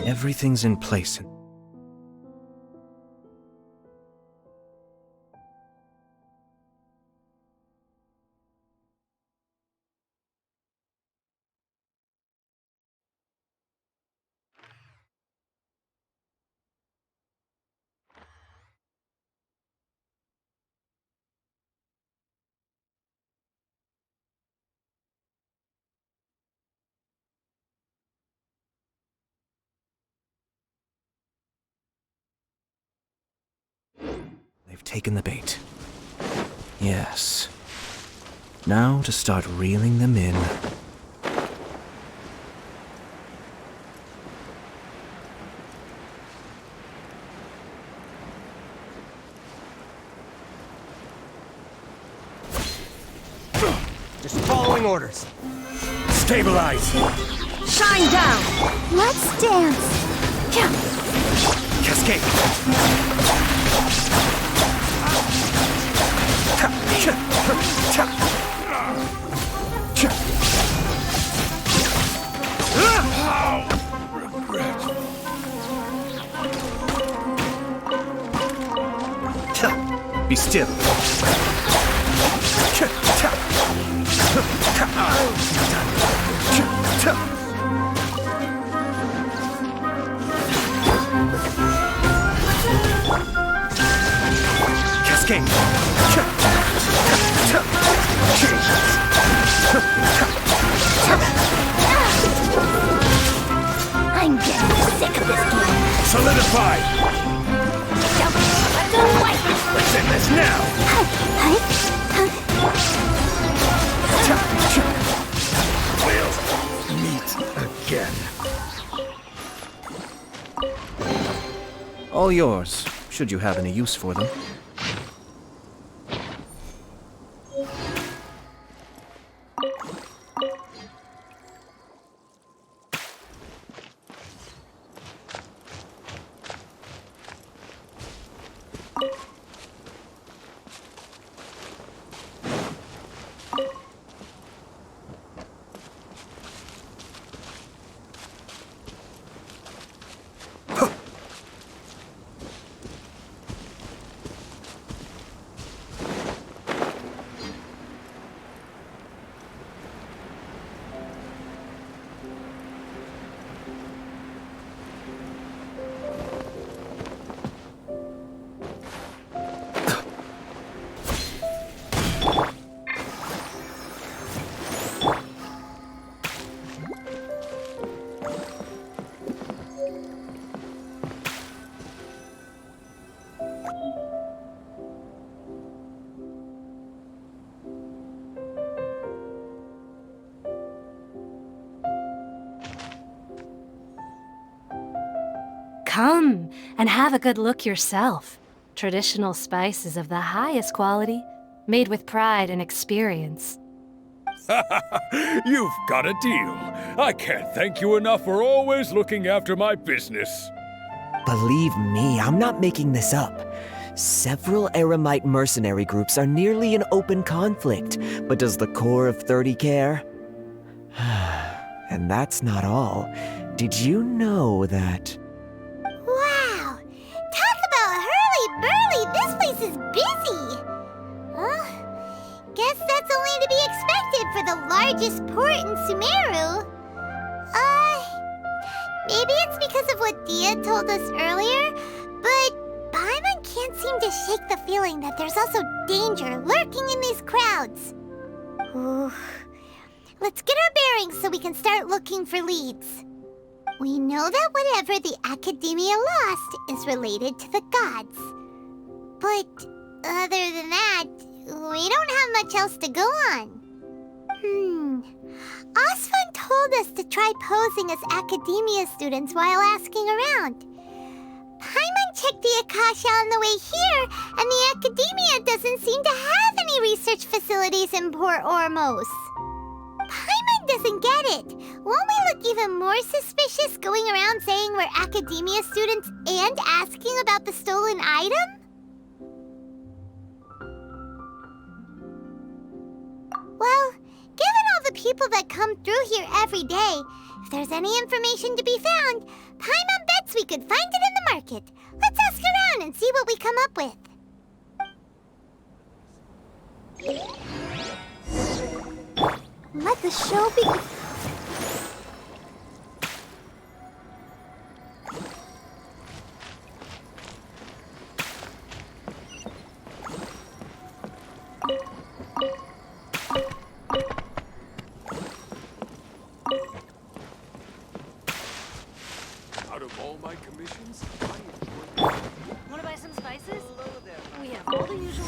Everything's in place. They've taken the bait. Yes. Now to start reeling them in. Just following orders. Stabilize! Shine down! Let's dance! Cascade! Be still. Cascade! I'm getting sick of this game. Solidify! I don't like it. Let's end this now! We'll meet again. All yours, should you have any use for them. Come and have a good look yourself. Traditional spices of the highest quality, made with pride and experience. You've got a deal. I can't thank you enough for always looking after my business. Believe me, I'm not making this up. Several Eremite mercenary groups are nearly in open conflict, but does the core of 30 care? And that's not all. Did you know that... Wow! Talk about hurly-burly! This place is busy! Guess that's only to be expected for the largest port in Sumeru. Maybe it's because of what Dia told us earlier, but Paimon can't seem to shake the feeling that there's also danger lurking in these crowds. Ooh. Let's get our bearings so we can start looking for leads. We know that whatever the Academia lost is related to the gods. But other than that, we don't have much else to go on. Osfun told us to try posing as Academia students while asking around. Paimon checked the Akasha on the way here, and the Academia doesn't seem to have any research facilities in Port Ormos. Paimon doesn't get it. Won't we look even more suspicious going around saying we're Academia students and asking about the stolen item? Well, given all the people that come through here every day, If there's any information to be found, Paimon bets we could find it in the market. Let's ask around and see what we come up with. Let the show begin. Out of all my commissions, I enjoy. Wanna buy some spices? We have all the usual.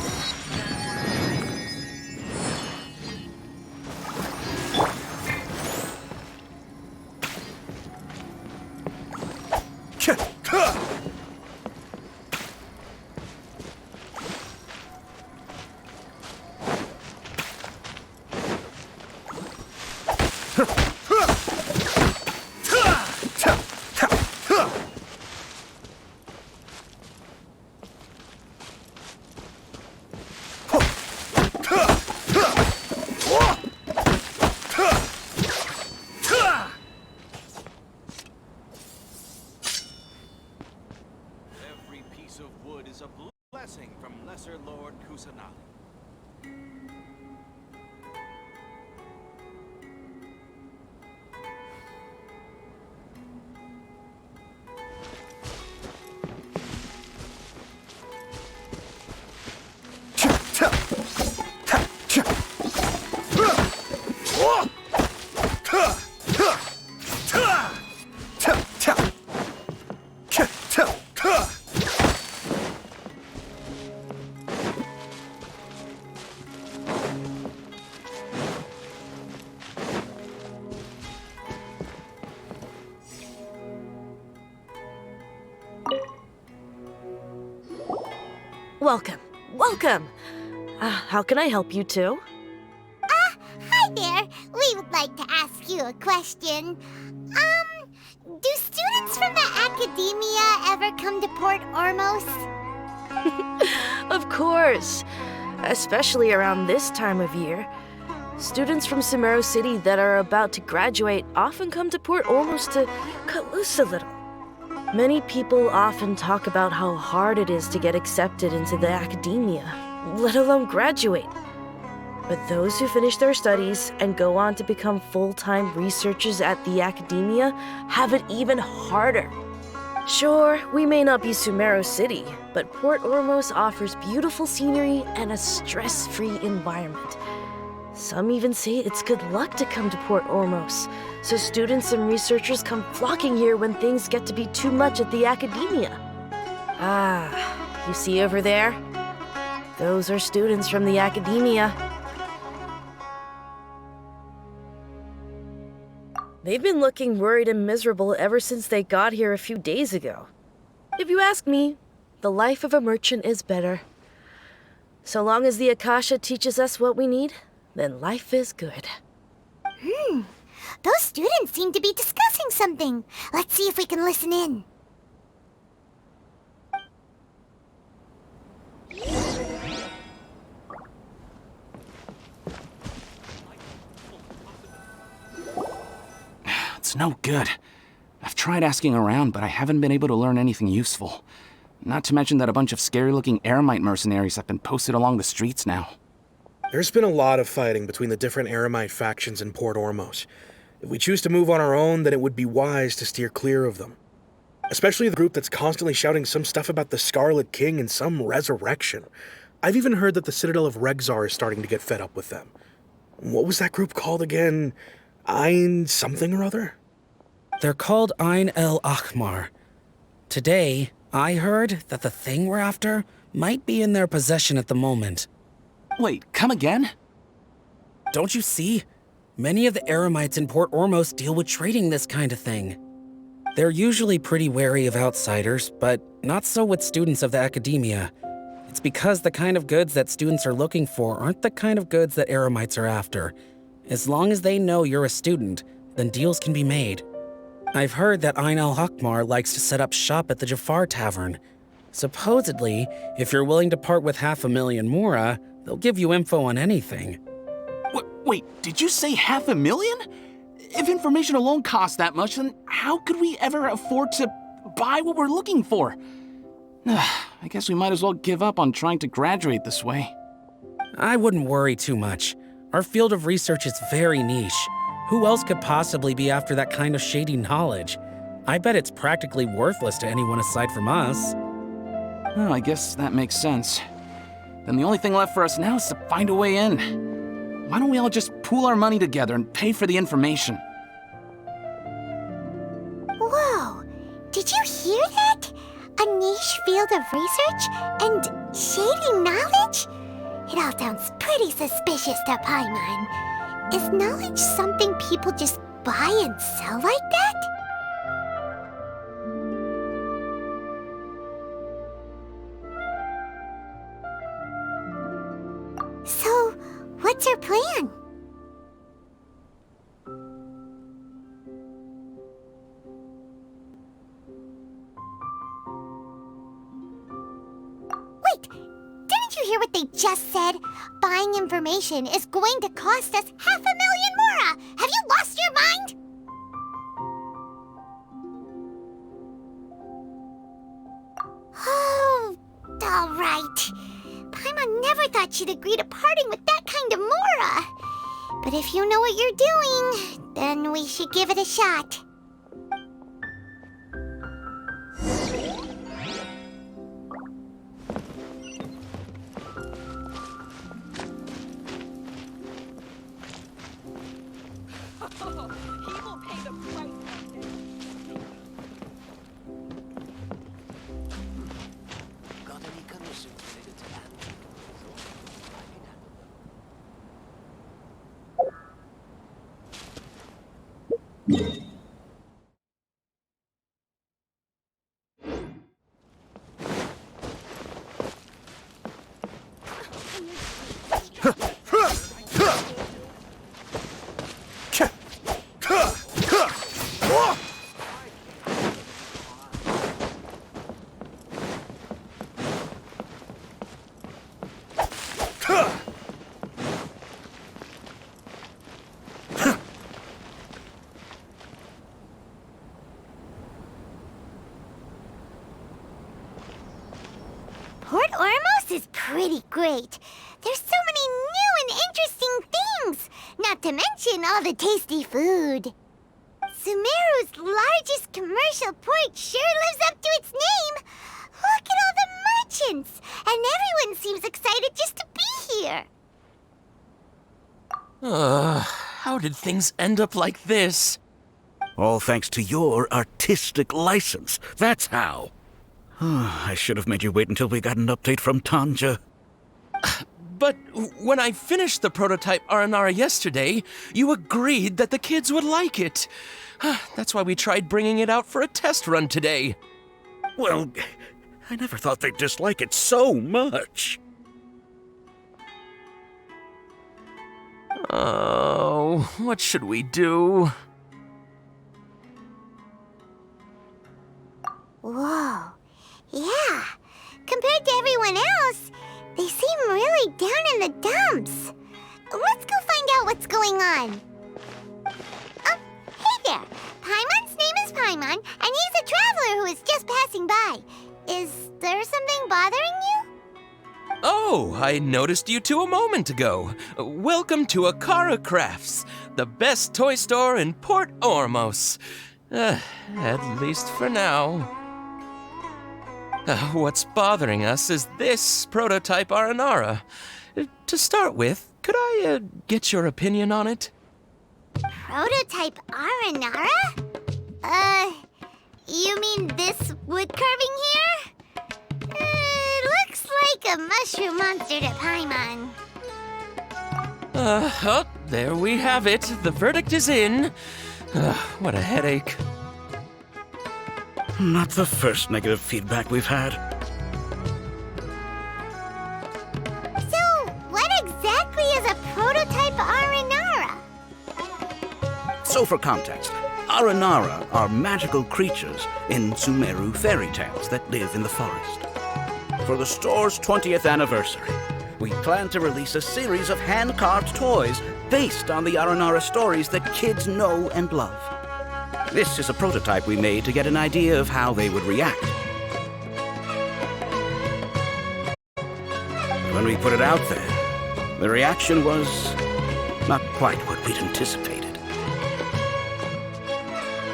Every piece of wood is a blessing from Lesser Lord Kusanali. Welcome. Welcome. How can I help you two? Hi there. We would like to ask you a question. Do students from the academia ever come to Port Ormos? Of course. Especially around this time of year. Students from Sumeru City that are about to graduate often come to Port Ormos to cut loose a little. Many people often talk about how hard it is to get accepted into the academia, let alone graduate. But those who finish their studies and go on to become full-time researchers at the academia have it even harder. Sure, we may not be Sumeru City, but Port Ormos offers beautiful scenery and a stress-free environment. Some even say it's good luck to come to Port Ormos, so students and researchers come flocking here when things get to be too much at the academia. Ah, you see over there? Those are students from the academia. They've been looking worried and miserable ever since they got here a few days ago. If you ask me, the life of a merchant is better. So long as the Akasha teaches us what we need, then life is good. Those students seem to be discussing something. Let's see if we can listen in. It's no good. I've tried asking around, but I haven't been able to learn anything useful. Not to mention that a bunch of scary-looking Eremite mercenaries have been posted along the streets now. There's been a lot of fighting between the different Eremite factions in Port Ormos. If we choose to move on our own, then it would be wise to steer clear of them. Especially the group that's constantly shouting some stuff about the Scarlet King and some resurrection. I've even heard that the Citadel of Regzar is starting to get fed up with them. What was that group called again? Ein something or other? They're called Ein El Ahmar. Today, I heard that the thing we're after might be in their possession at the moment. Wait, come again? Don't you see? Many of the Eremites in Port Ormos deal with trading this kind of thing. They're usually pretty wary of outsiders, but not so with students of the academia. It's because the kind of goods that students are looking for aren't the kind of goods that Eremites are after. As long as they know you're a student, then deals can be made. I've heard that Ein al-Hakmar likes to set up shop at the Jafar Tavern. Supposedly, if you're willing to part with 500,000 Mora, they'll give you info on anything. Wait, did you say 500,000? If information alone costs that much, then how could we ever afford to buy what we're looking for? I guess we might as well give up on trying to graduate this way. I wouldn't worry too much. Our field of research is very niche. Who else could possibly be after that kind of shady knowledge? I bet it's practically worthless to anyone aside from us. Oh, I guess that makes sense. Then the only thing left for us now is to find a way in. Why don't we all just pool our money together and pay for the information? Whoa! Did you hear that? A niche field of research and shady knowledge? It all sounds pretty suspicious to Paimon. Is knowledge something people just buy and sell like that? So, what's our plan? Wait, didn't you hear what they just said? Buying information is going to cost us 500,000 mora! Have you lost your mind? Oh, all right. Paimon never thought she'd agree to parting with that kind of mora. But if you know what you're doing, then we should give it a shot. Port Ormos is pretty great. There's so many new and interesting things, not to mention all the tasty food. Sumeru's largest commercial port sure lives up to its name. Look at all the merchants, and everyone seems excited just to be here. How did things end up like this? All thanks to your artistic license. That's how. I should have made you wait until we got an update from Tanja. But when I finished the prototype Aranara yesterday, you agreed that the kids would like it. That's why we tried bringing it out for a test run today. Well, I never thought they'd dislike it so much. Oh, what should we do? Whoa. Yeah. Compared to everyone else, they seem really down in the dumps. Let's go find out what's going on. Oh, hey there. Paimon's name is Paimon, and he's a traveler who is just passing by. Is there something bothering you? Oh, I noticed you two a moment ago. Welcome to Akara Crafts, the best toy store in Port Ormos. At least for now. What's bothering us is this prototype Aranara. To start with, could I get your opinion on it? Prototype Aranara? You mean this wood carving here? Looks like a mushroom monster to Paimon. Oh, there we have it. The verdict is in. What a headache. Not the first negative feedback we've had. So, what exactly is a prototype Aranara? So for context, Aranara are magical creatures in Sumeru fairy tales that live in the forest. For the store's 20th anniversary, we plan to release a series of hand-carved toys based on the Aranara stories that kids know and love. This is a prototype we made to get an idea of how they would react. When we put it out there, the reaction was not quite what we'd anticipated.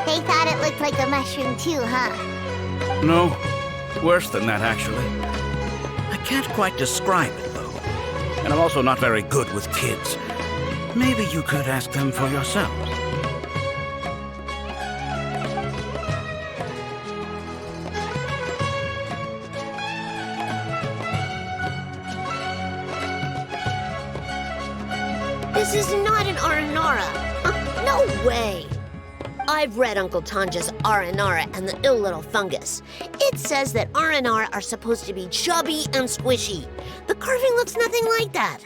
They thought it looked like a mushroom too, huh? No, worse than that, actually. I can't quite describe it, though. And I'm also not very good with kids. Maybe you could ask them for yourselves. This is not an Aranara. No way. I've read Uncle Tanja's Aranara and the Ill Little Fungus. It says that Aranara are supposed to be chubby and squishy. The carving looks nothing like that.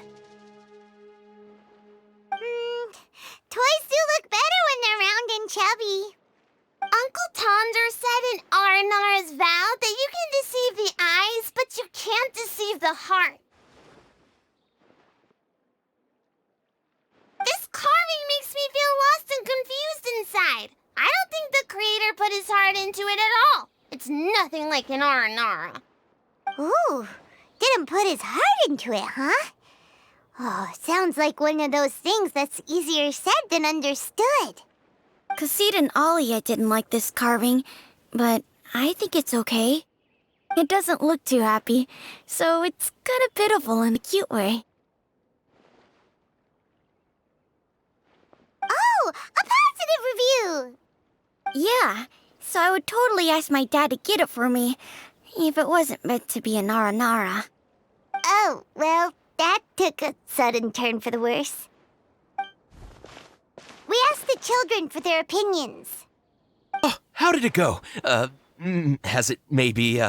Toys do look better when they're round and chubby. Uncle Tonder said in Aranara's vow that you can deceive the eyes, but you can't deceive the heart. This carving makes me feel lost and confused inside. I don't think the creator put his heart into it at all. It's nothing like an Aranara. Ooh, didn't put his heart into it, huh? Oh, sounds like one of those things that's easier said than understood. Cassid and Alia didn't like this carving, but I think it's okay. It doesn't look too happy, so it's kind of pitiful in a cute way. Oh, a positive review! Yeah, so I would totally ask my dad to get it for me, if it wasn't meant to be an Aranara. Oh, well, that took a sudden turn for the worse. We asked the children for their opinions. Oh, how did it go? Has it maybe,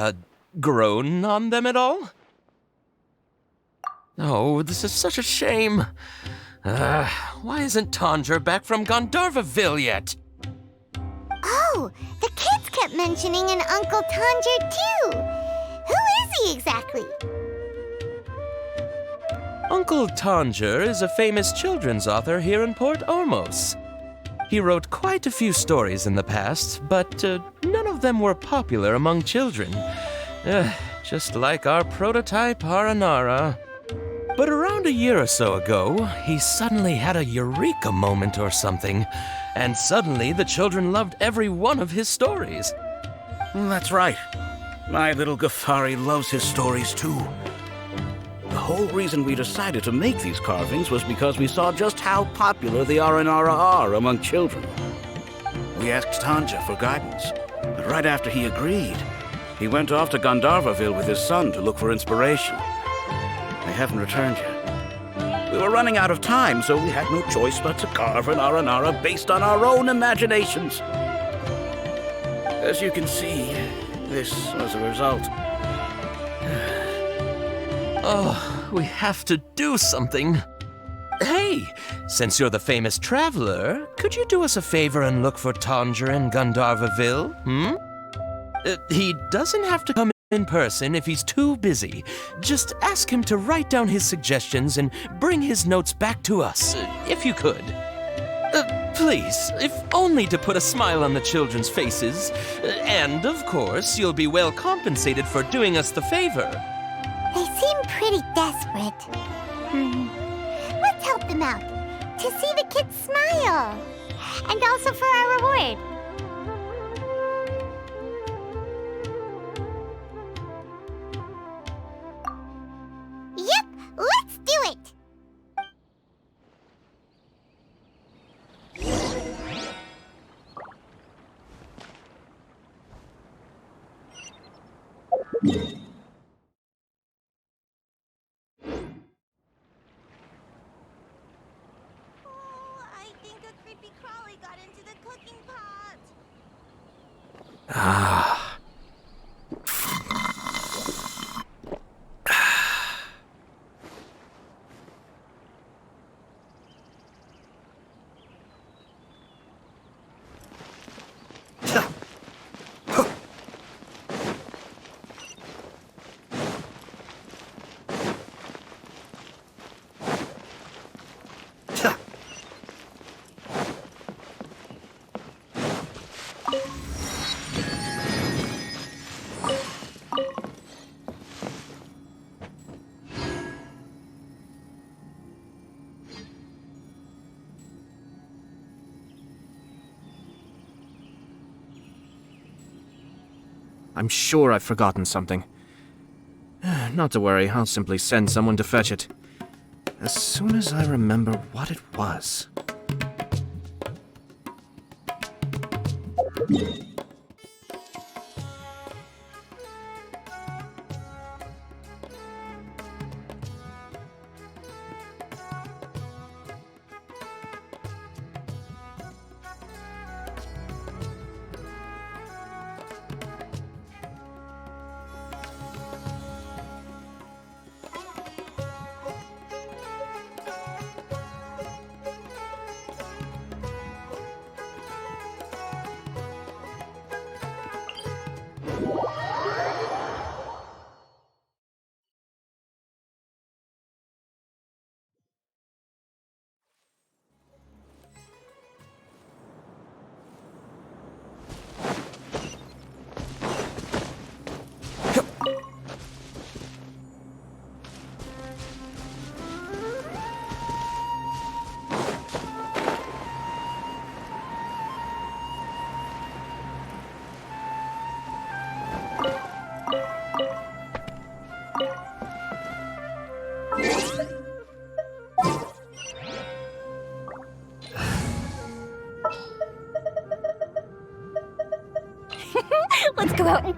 grown on them at all? Oh, this is such a shame. Why isn't Tondra back from Gandharvaville yet? Oh, the kids kept mentioning an Uncle Tondra too. Who is he exactly? Uncle Tondra is a famous children's author here in Port Ormos. He wrote quite a few stories in the past, but none of them were popular among children. Just like our prototype Aranara. But around a year or so ago, he suddenly had a eureka moment or something, and suddenly the children loved every one of his stories. That's right. My little Ghaffari loves his stories too. The whole reason we decided to make these carvings was because we saw just how popular the Aranara are among children. We asked Tanja for guidance, but right after he agreed, he went off to Gandharvaville with his son to look for inspiration. They haven't returned yet. We were running out of time, so we had no choice but to carve an Aranara based on our own imaginations. As you can see, this was a result. Oh, we have to do something. Hey, since you're the famous traveler, could you do us a favor and look for Tondra in Gandharvaville, he doesn't have to come in person if he's too busy. Just ask him to write down his suggestions and bring his notes back to us, if you could. Please, if only to put a smile on the children's faces. And, of course, you'll be well compensated for doing us the favor. They seem pretty desperate. Let's help them out, to see the kids smile. And also for our reward. Yep, let's do it! I think a creepy crawly got into the cooking pot. I'm sure I've forgotten something. Not to worry, I'll simply send someone to fetch it. As soon as I remember what it was. Let's go out and...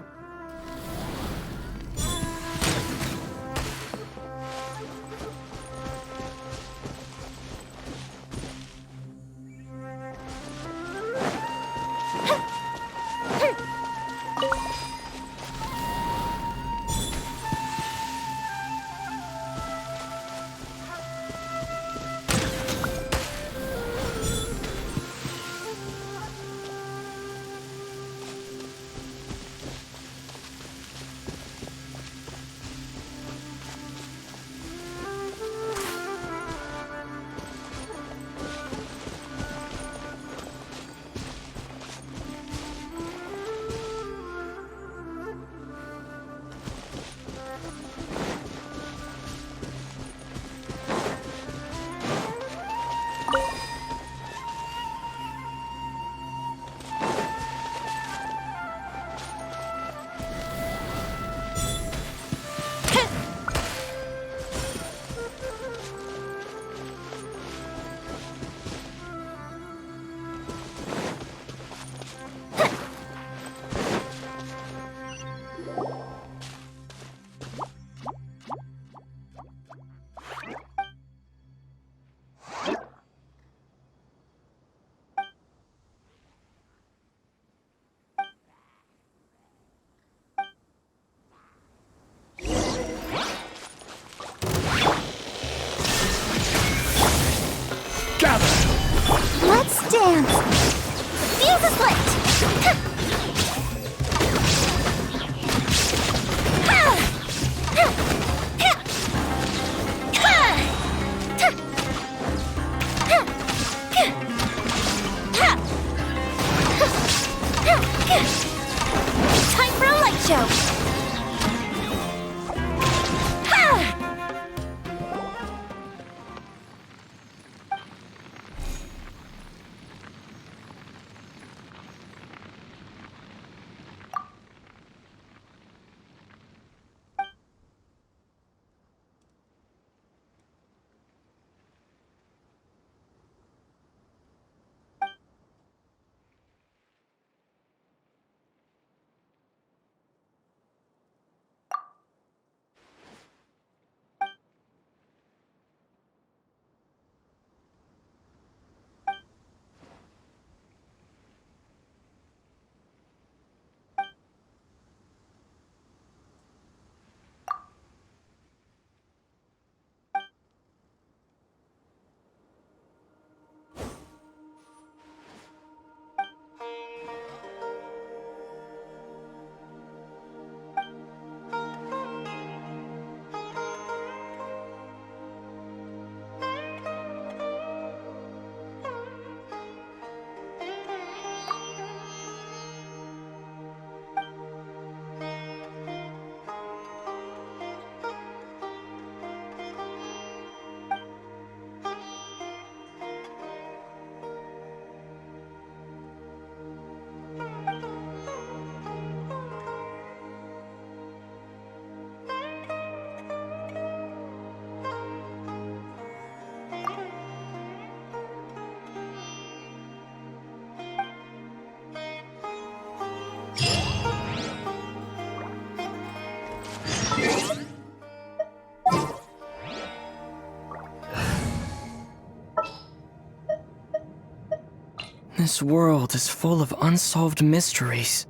This world is full of unsolved mysteries.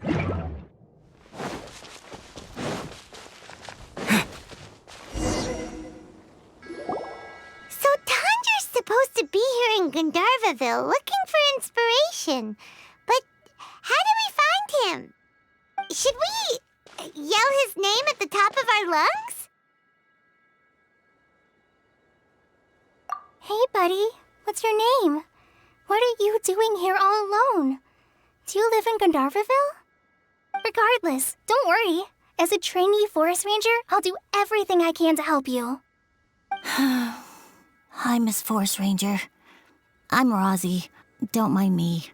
So Tanger's supposed to be here in Gandharvaville looking for inspiration. But how do we find him? Should we yell his name at the top of our lungs? Hey, buddy. What's your name? What are you doing here all alone? Do you live in Gandharvaville? Regardless, don't worry. As a trainee forest ranger, I'll do everything I can to help you. Hi, Miss Forest Ranger. I'm Rosie. Don't mind me.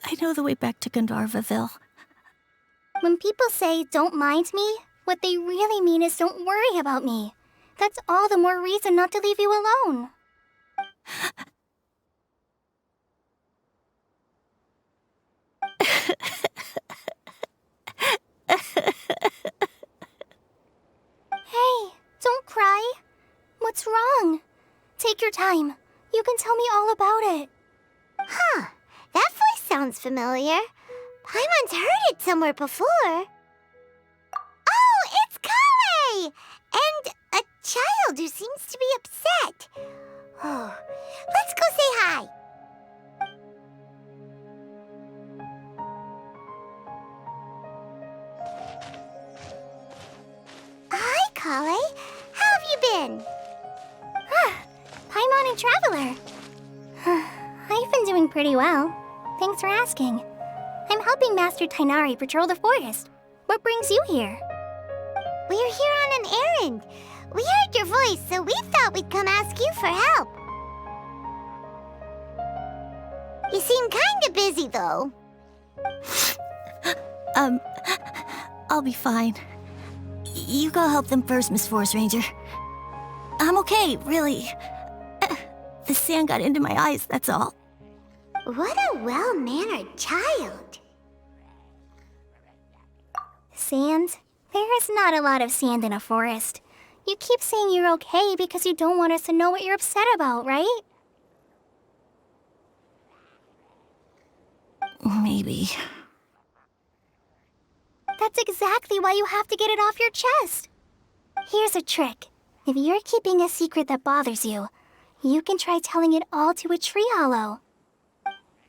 I know the way back to Gandharvaville. When people say, don't mind me, what they really mean is don't worry about me. That's all the more reason not to leave you alone. Hey, don't cry. What's wrong? Take your time. You can tell me all about it. Huh, that voice sounds familiar. Paimon's heard it somewhere before. Oh, it's Kale! And a child who seems to be upset. Oh, let's go say hi. Hi, Kale. How have you been? Paimon and Traveler. I've been doing pretty well. Thanks for asking. I'm helping Master Tainari patrol the forest. What brings you here? We're here on an errand. We heard your voice, so we thought we'd come ask you for help. You seem kinda busy, though. I'll be fine. You go help them first, Miss Forest Ranger. I'm okay, really. The sand got into my eyes, that's all. What a well-mannered child. Sand? There is not a lot of sand in a forest. You keep saying you're okay because you don't want us to know what you're upset about, right? Maybe. That's exactly why you have to get it off your chest. Here's a trick. If you're keeping a secret that bothers you, you can try telling it all to a tree hollow.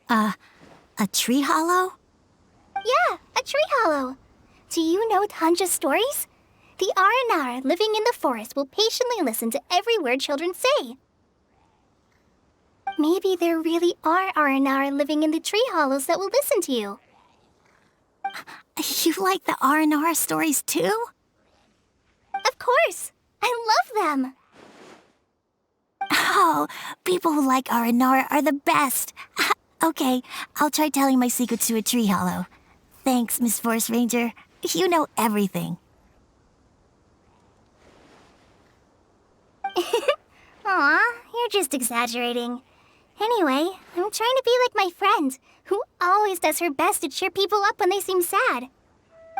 A tree hollow? Yeah, a tree hollow. Do you know Tanja's stories? The Aranara living in the forest will patiently listen to every word children say. Maybe there really are Aranara living in the tree hollows that will listen to you. You like the Aranara stories too? Of course! I love them! Oh, people who like Aranara are the best. Okay, I'll try telling my secrets to a tree hollow. Thanks, Miss Forest Ranger. You know everything. Aw, you're just exaggerating. Anyway, I'm trying to be like my friend, who always does her best to cheer people up when they seem sad.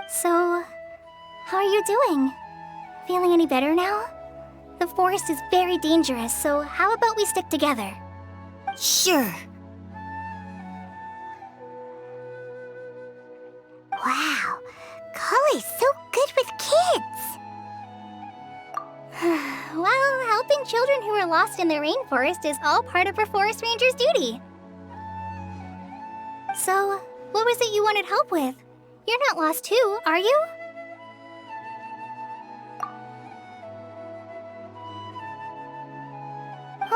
So, how are you doing? Feeling any better now? The forest is very dangerous, so how about we stick together? Sure. Wow, Kale's so good with kids. Well, helping children who are lost in the rainforest is all part of a forest ranger's duty. So, what was it you wanted help with? You're not lost too, are you?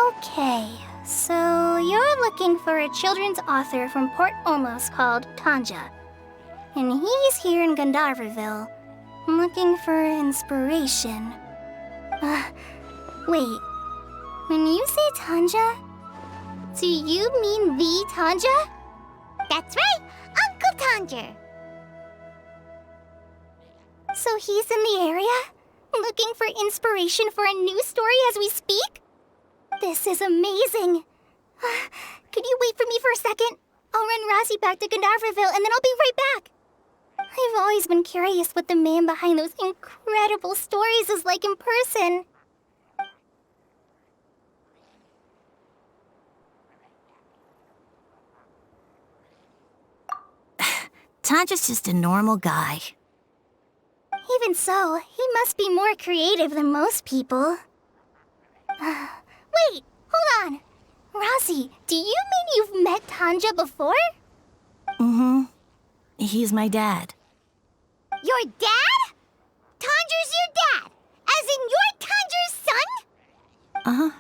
Okay, so you're looking for a children's author from Port Olmos called Tanja. And he's here in Gandharvaville, looking for inspiration. Wait. When you say Tanja, do you mean the Tanja? That's right, Uncle Tanger. So he's in the area, looking for inspiration for a new story as we speak? This is amazing. Could you wait for me for a second? I'll run Razzie back to Gandharvaville and then I'll be right back. I've always been curious what the man behind those incredible stories is like in person. Tanja's just a normal guy. Even so, he must be more creative than most people. Wait, hold on. Rossi, do you mean you've met Tanja before? Mm-hmm. He's my dad. Your dad? Tanjer's your dad? As in you're Tanjer's son? Uh-huh.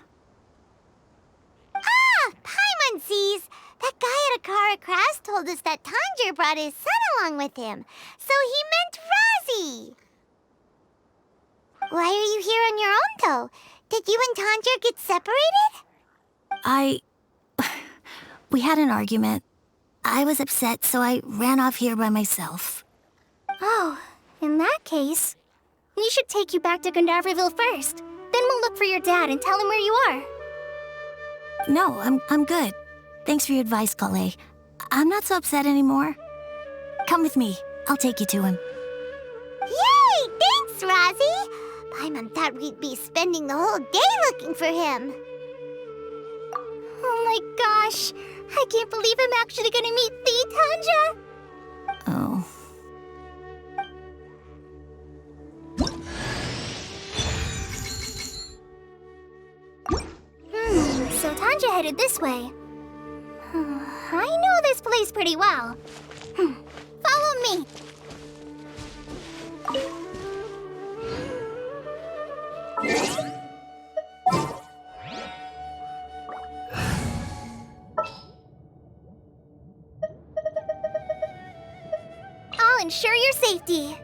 Ah, Paimon sees. That guy at Akara Crafts told us that Tanger brought his son along with him. So he meant Razi. Why are you here on your own, though? Did you and Tanger get separated? We had an argument. I was upset, so I ran off here by myself. Oh, in that case, we should take you back to Gandharville first. Then we'll look for your dad and tell him where you are. No, I'm good. Thanks for your advice, Kale. I'm not so upset anymore. Come with me. I'll take you to him. Yay! Thanks, Razi! Paimon thought we'd be spending the whole day looking for him. Oh my gosh! I can't believe I'm actually gonna meet the Tanja! Oh. So Tanja headed this way. I know this place pretty well. Follow me. I'll ensure your safety.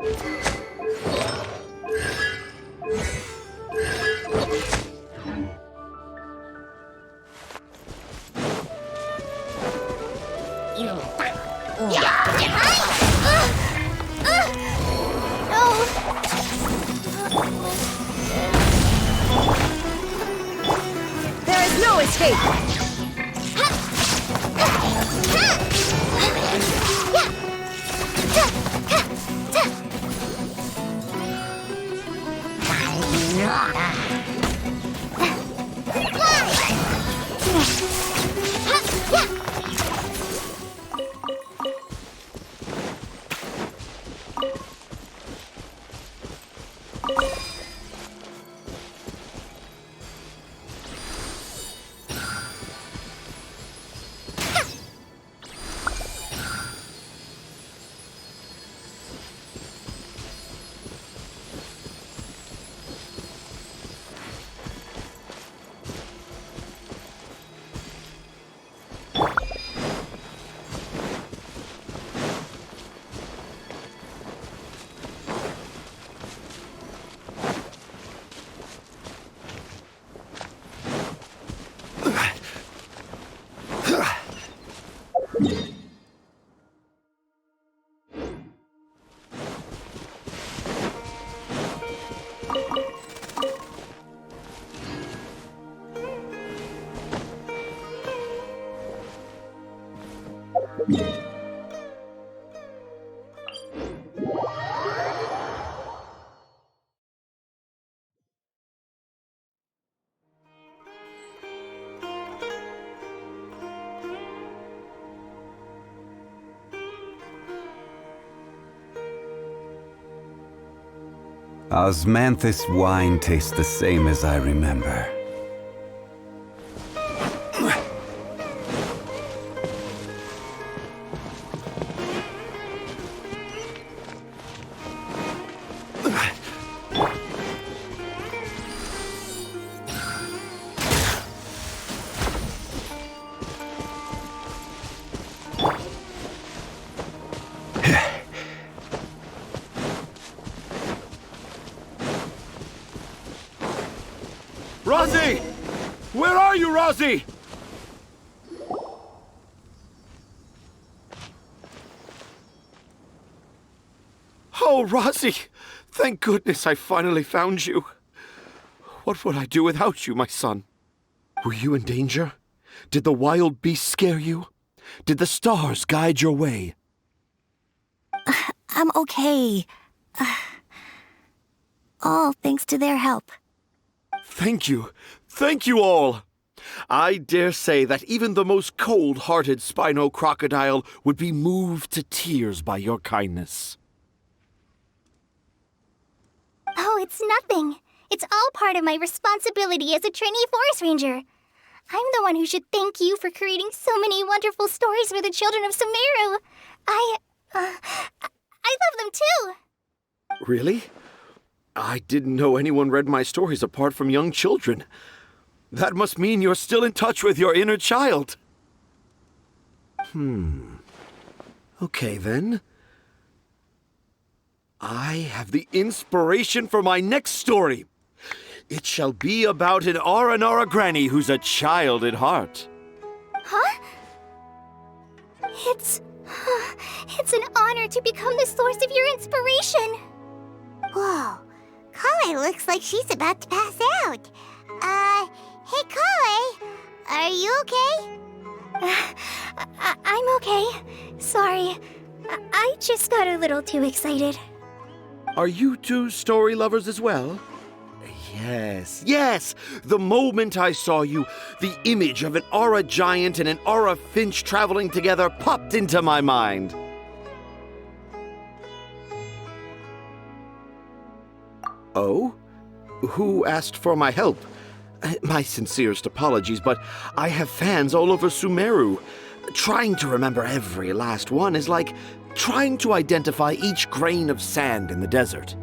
There is no escape! Osmanthus wine tastes the same as I remember. Rosie! Where are you, Rosie? Oh, Rosie! Thank goodness I finally found you. What would I do without you, my son? Were you in danger? Did the wild beasts scare you? Did the stars guide your way? I'm okay. All thanks to their help. Thank you. Thank you all. I dare say that even the most cold-hearted Spino crocodile would be moved to tears by your kindness. Oh, it's nothing. It's all part of my responsibility as a trainee forest ranger. I'm the one who should thank you for creating so many wonderful stories for the children of Sumeru. I love them too. Really? I didn't know anyone read my stories apart from young children. That must mean you're still in touch with your inner child. Okay, then. I have the inspiration for my next story. It shall be about an Aranara granny who's a child at heart. Huh? It's an honor to become the source of your inspiration. Whoa. Kale looks like she's about to pass out. Hey Kale, are you okay? I'm okay. Sorry. I just got a little too excited. Are you two story lovers as well? Yes. The moment I saw you, the image of an Aura giant and an Aura finch traveling together popped into my mind. Oh? Who asked for my help? My sincerest apologies, but I have fans all over Sumeru. Trying to remember every last one is like trying to identify each grain of sand in the desert.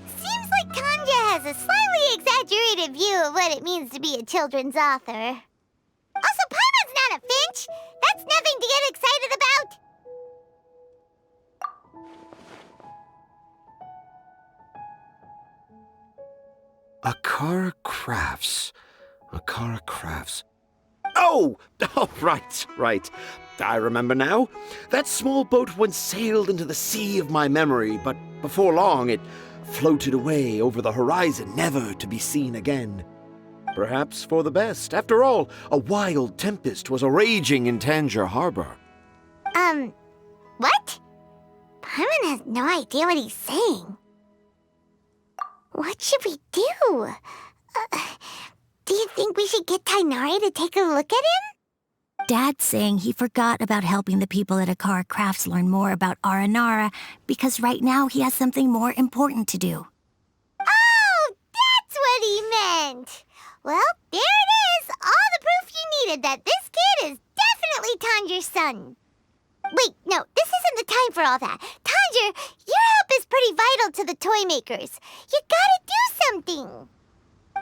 Seems like Tanja has a slightly exaggerated view of what it means to be a children's author. Also, Paimon's not a finch. That's nothing to get excited about. Akara Crafts. Akara Crafts. Oh! Oh, right. I remember now. That small boat once sailed into the sea of my memory, but before long it floated away over the horizon, never to be seen again. Perhaps for the best. After all, a wild tempest was raging in Tangier Harbor. What? Paimon has no idea what he's saying. What should we do? Do you think we should get Tainari to take a look at him? Dad's saying he forgot about helping the people at Akara Crafts learn more about Aranara because right now he has something more important to do. Oh, that's what he meant! Well, there it is! All the proof you needed that this kid is definitely Tanjir's son. Wait, no, this isn't the time for all that. Tanjir, your help is pretty vital to the toy makers. You gotta do something.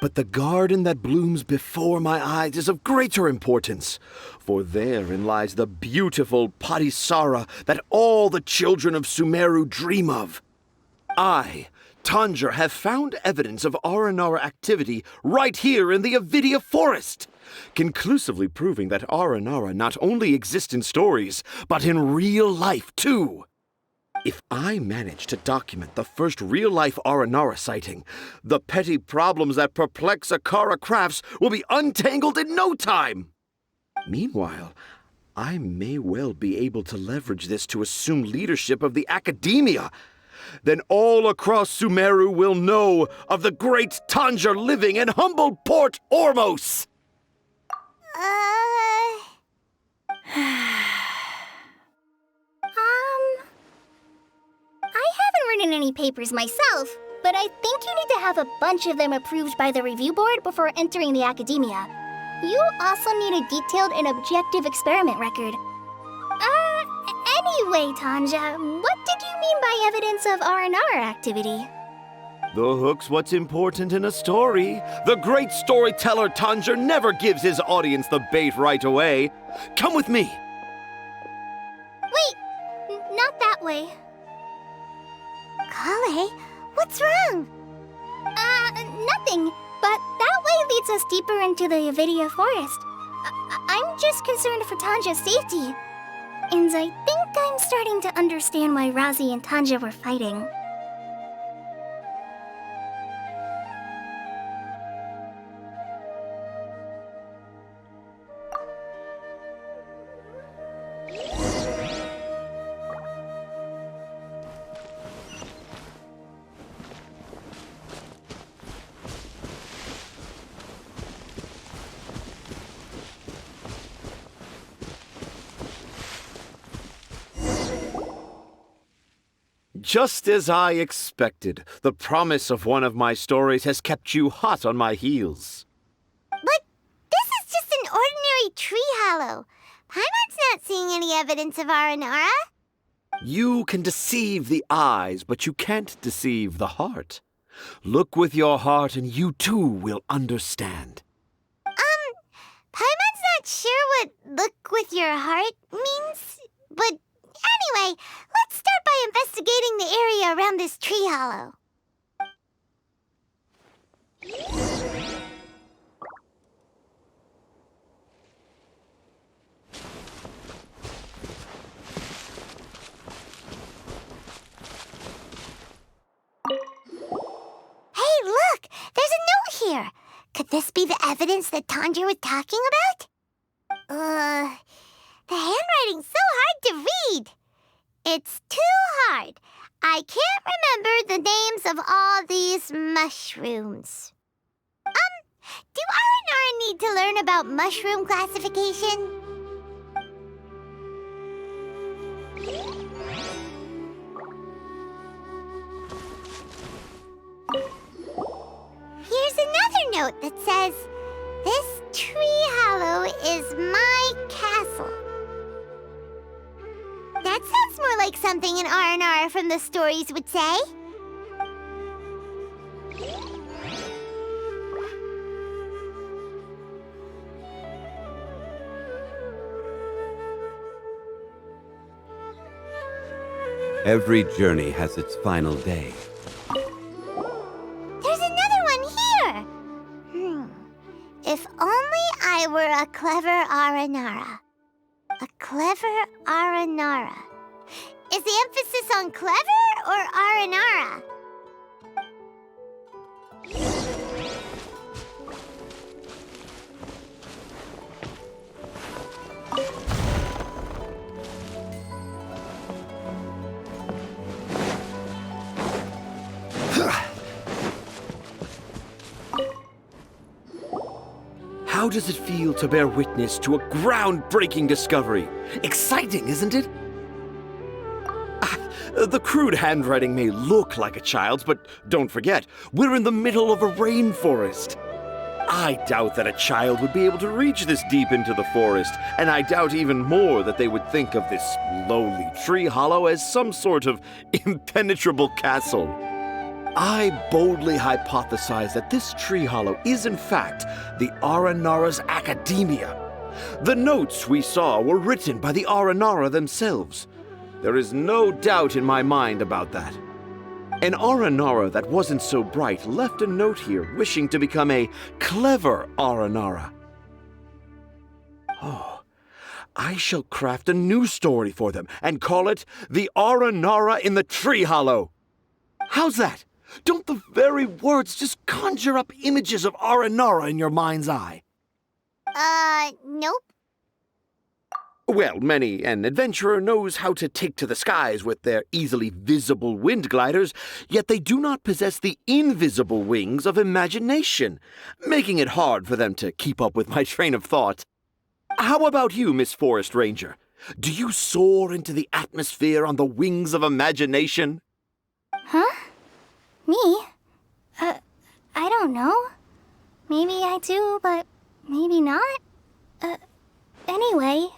But the garden that blooms before my eyes is of greater importance, for therein lies the beautiful Padisara that all the children of Sumeru dream of. I, Tanjir, have found evidence of Aranara activity right here in the Avidia forest, conclusively proving that Aranara not only exists in stories, but in real life too. If I manage to document the first real-life Aranara sighting, the petty problems that perplex Akara Crafts will be untangled in no time. Meanwhile, I may well be able to leverage this to assume leadership of the academia. Then all across Sumeru will know of the great Tanjir living in humble Port Ormos. I haven't written any papers myself, but I think you need to have a bunch of them approved by the review board before entering the academia. You also need a detailed and objective experiment record. Anyway, Tanja, what did you mean by evidence of R&R activity? The hook's what's important in a story. The great storyteller Tanjir never gives his audience the bait right away. Come with me. Wait, not that way. Kale, what's wrong? Nothing. But that way leads us deeper into the Avidia forest. I'm just concerned for Tanja's safety. And I think I'm starting to understand why Razi and Tanja were fighting. Just as I expected, the promise of one of my stories has kept you hot on my heels. But this is just an ordinary tree hollow. Paimon's not seeing any evidence of Aranara. You can deceive the eyes, but you can't deceive the heart. Look with your heart and you too will understand. Paimon's not sure what look with your heart means, but anyway, let's start by investigating the area around this tree hollow. Hey, look! There's a note here! Could this be the evidence that Tanjir was talking about? The handwriting's so hard to read. It's too hard. I can't remember the names of all these mushrooms. Do Aranara need to learn about mushroom classification? Here's another note that says, "This tree hollow is my castle." That sounds more like something an R&R from the stories would say. Every journey has its final day. There's another one here! clever Aranara. A clever Aranara. Is the emphasis on clever or Aranara? How does it feel to bear witness to a groundbreaking discovery? Exciting, isn't it? The crude handwriting may look like a child's, but don't forget, we're in the middle of a rainforest. I doubt that a child would be able to reach this deep into the forest, and I doubt even more that they would think of this lowly tree hollow as some sort of impenetrable castle. I boldly hypothesize that this tree hollow is in fact the Aranara's academia. The notes we saw were written by the Aranara themselves. There is no doubt in my mind about that. An Aranara that wasn't so bright left a note here wishing to become a clever Aranara. Oh, I shall craft a new story for them and call it The Aranara in the Tree Hollow. How's that? Don't the very words just conjure up images of Aranara in your mind's eye? Nope. Well, many an adventurer knows how to take to the skies with their easily visible wind gliders, yet they do not possess the invisible wings of imagination, making it hard for them to keep up with my train of thought. How about you, Miss Forest Ranger? Do you soar into the atmosphere on the wings of imagination? Huh? Me? I don't know. Maybe I do, but maybe not. Anyway,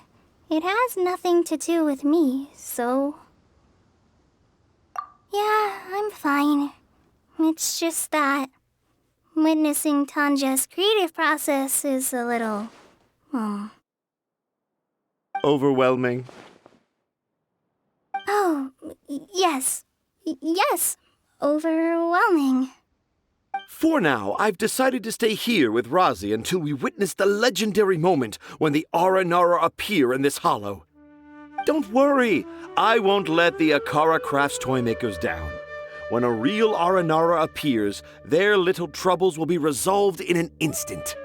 it has nothing to do with me, so... Yeah, I'm fine. It's just that witnessing Tanja's creative process is a little... Overwhelming. Oh, yes. Yes. Overwhelming. For now, I've decided to stay here with Razi until we witness the legendary moment when the Aranara appear in this hollow. Don't worry, I won't let the Akara Crafts toymakers down. When a real Aranara appears, their little troubles will be resolved in an instant.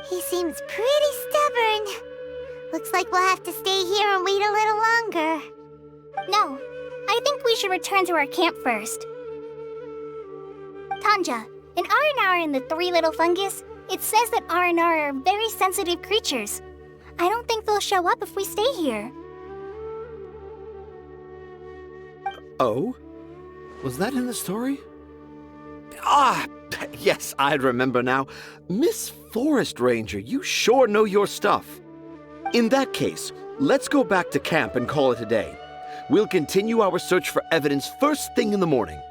He seems pretty stubborn. Looks like we'll have to stay here and wait a little longer. No, I think we should return to our camp first. Tanja, in Aranara and the Three Little Fungus, it says that Aranara are very sensitive creatures. I don't think they'll show up if we stay here. Oh? Was that in the story? Ah, yes, I remember now. Miss Forest Ranger, you sure know your stuff. In that case, let's go back to camp and call it a day. We'll continue our search for evidence first thing in the morning.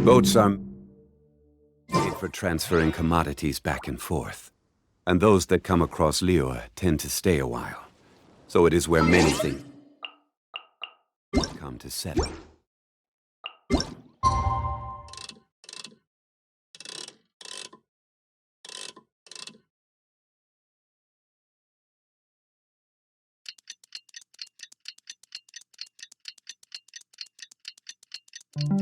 Boats are made for transferring commodities back and forth. And those that come across Liua tend to stay a while. So it is where many things come to settle. Traveler!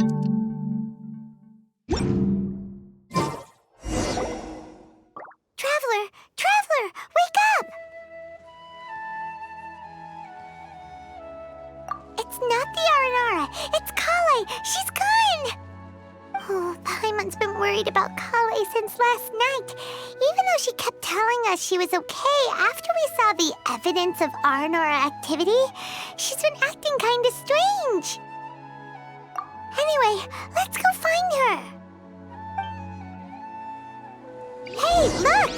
Traveler! Wake up! It's not the Aranara. It's Kale. She's gone! Oh, Paimon's been worried about Kale since last night. Even though she kept telling us she was okay after we saw the evidence of Aranara activity, she's been acting kinda strange. Anyway, let's go find her. Hey, look!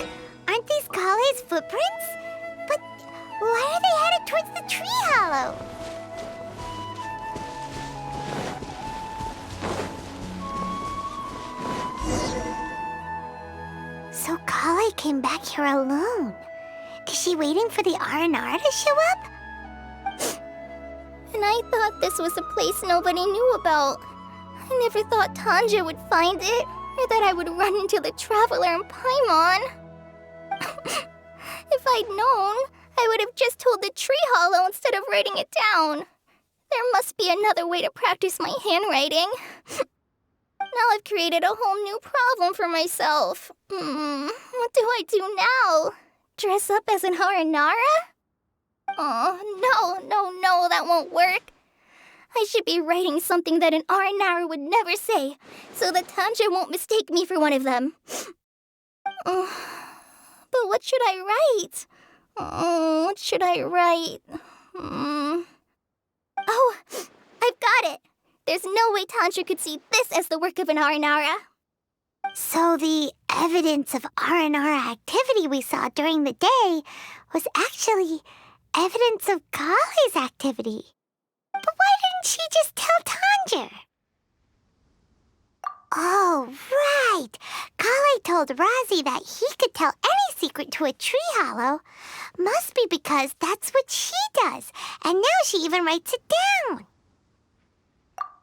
Aren't these Kale's footprints? But why are they headed towards the tree hollow? So Kale came back here alone. Is she waiting for the Aranara to show up? And I thought this was a place nobody knew about. I never thought Tanja would find it, or that I would run into the Traveler and Paimon. If I'd known, I would have just told the tree hollow instead of writing it down. There must be another way to practice my handwriting. Now I've created a whole new problem for myself. What do I do now? Dress up as an Aranara? Oh, no, that won't work. I should be writing something that an Aranara would never say, so that Tanja won't mistake me for one of them. But what should I write? What should I write? Oh, I've got it! There's no way Tanja could see this as the work of an Aranara. So the evidence of Aranara activity we saw during the day was actually evidence of Kale's activity. But why didn't she just tell Tanja? Oh, right. Kale told Razi that he could tell any secret to a tree hollow. Must be because that's what she does, and now she even writes it down.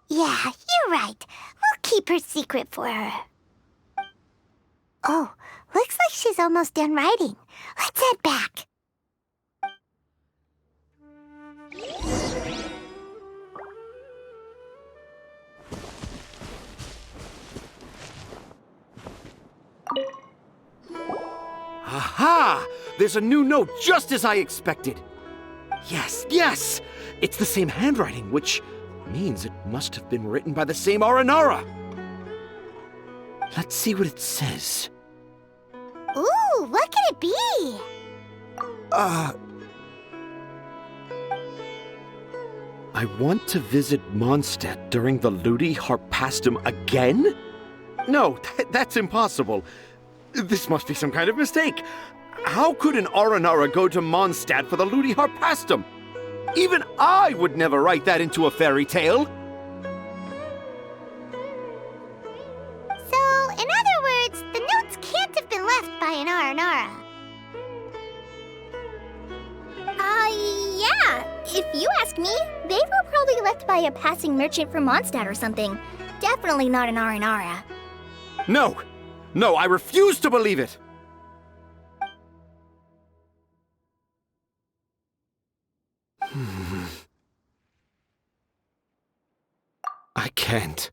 Yeah, you're right. We'll keep her secret for her. Oh, looks like she's almost done writing. Let's head back. Aha! There's a new note just as I expected. Yes! It's the same handwriting, which means it must have been written by the same Aranara. Let's see what it says. Ooh, what could it be? I want to visit Mondstadt during the Ludi Harpastum again? No, that's impossible. This must be some kind of mistake. How could an Aranara go to Mondstadt for the Ludi Harpastum? Even I would never write that into a fairy tale. So, in other words, the notes can't have been left by an Aranara. Yeah. If you ask me, they were probably left by a passing merchant from Mondstadt or something. Definitely not an Aranara. No, I refuse to believe it. I can't.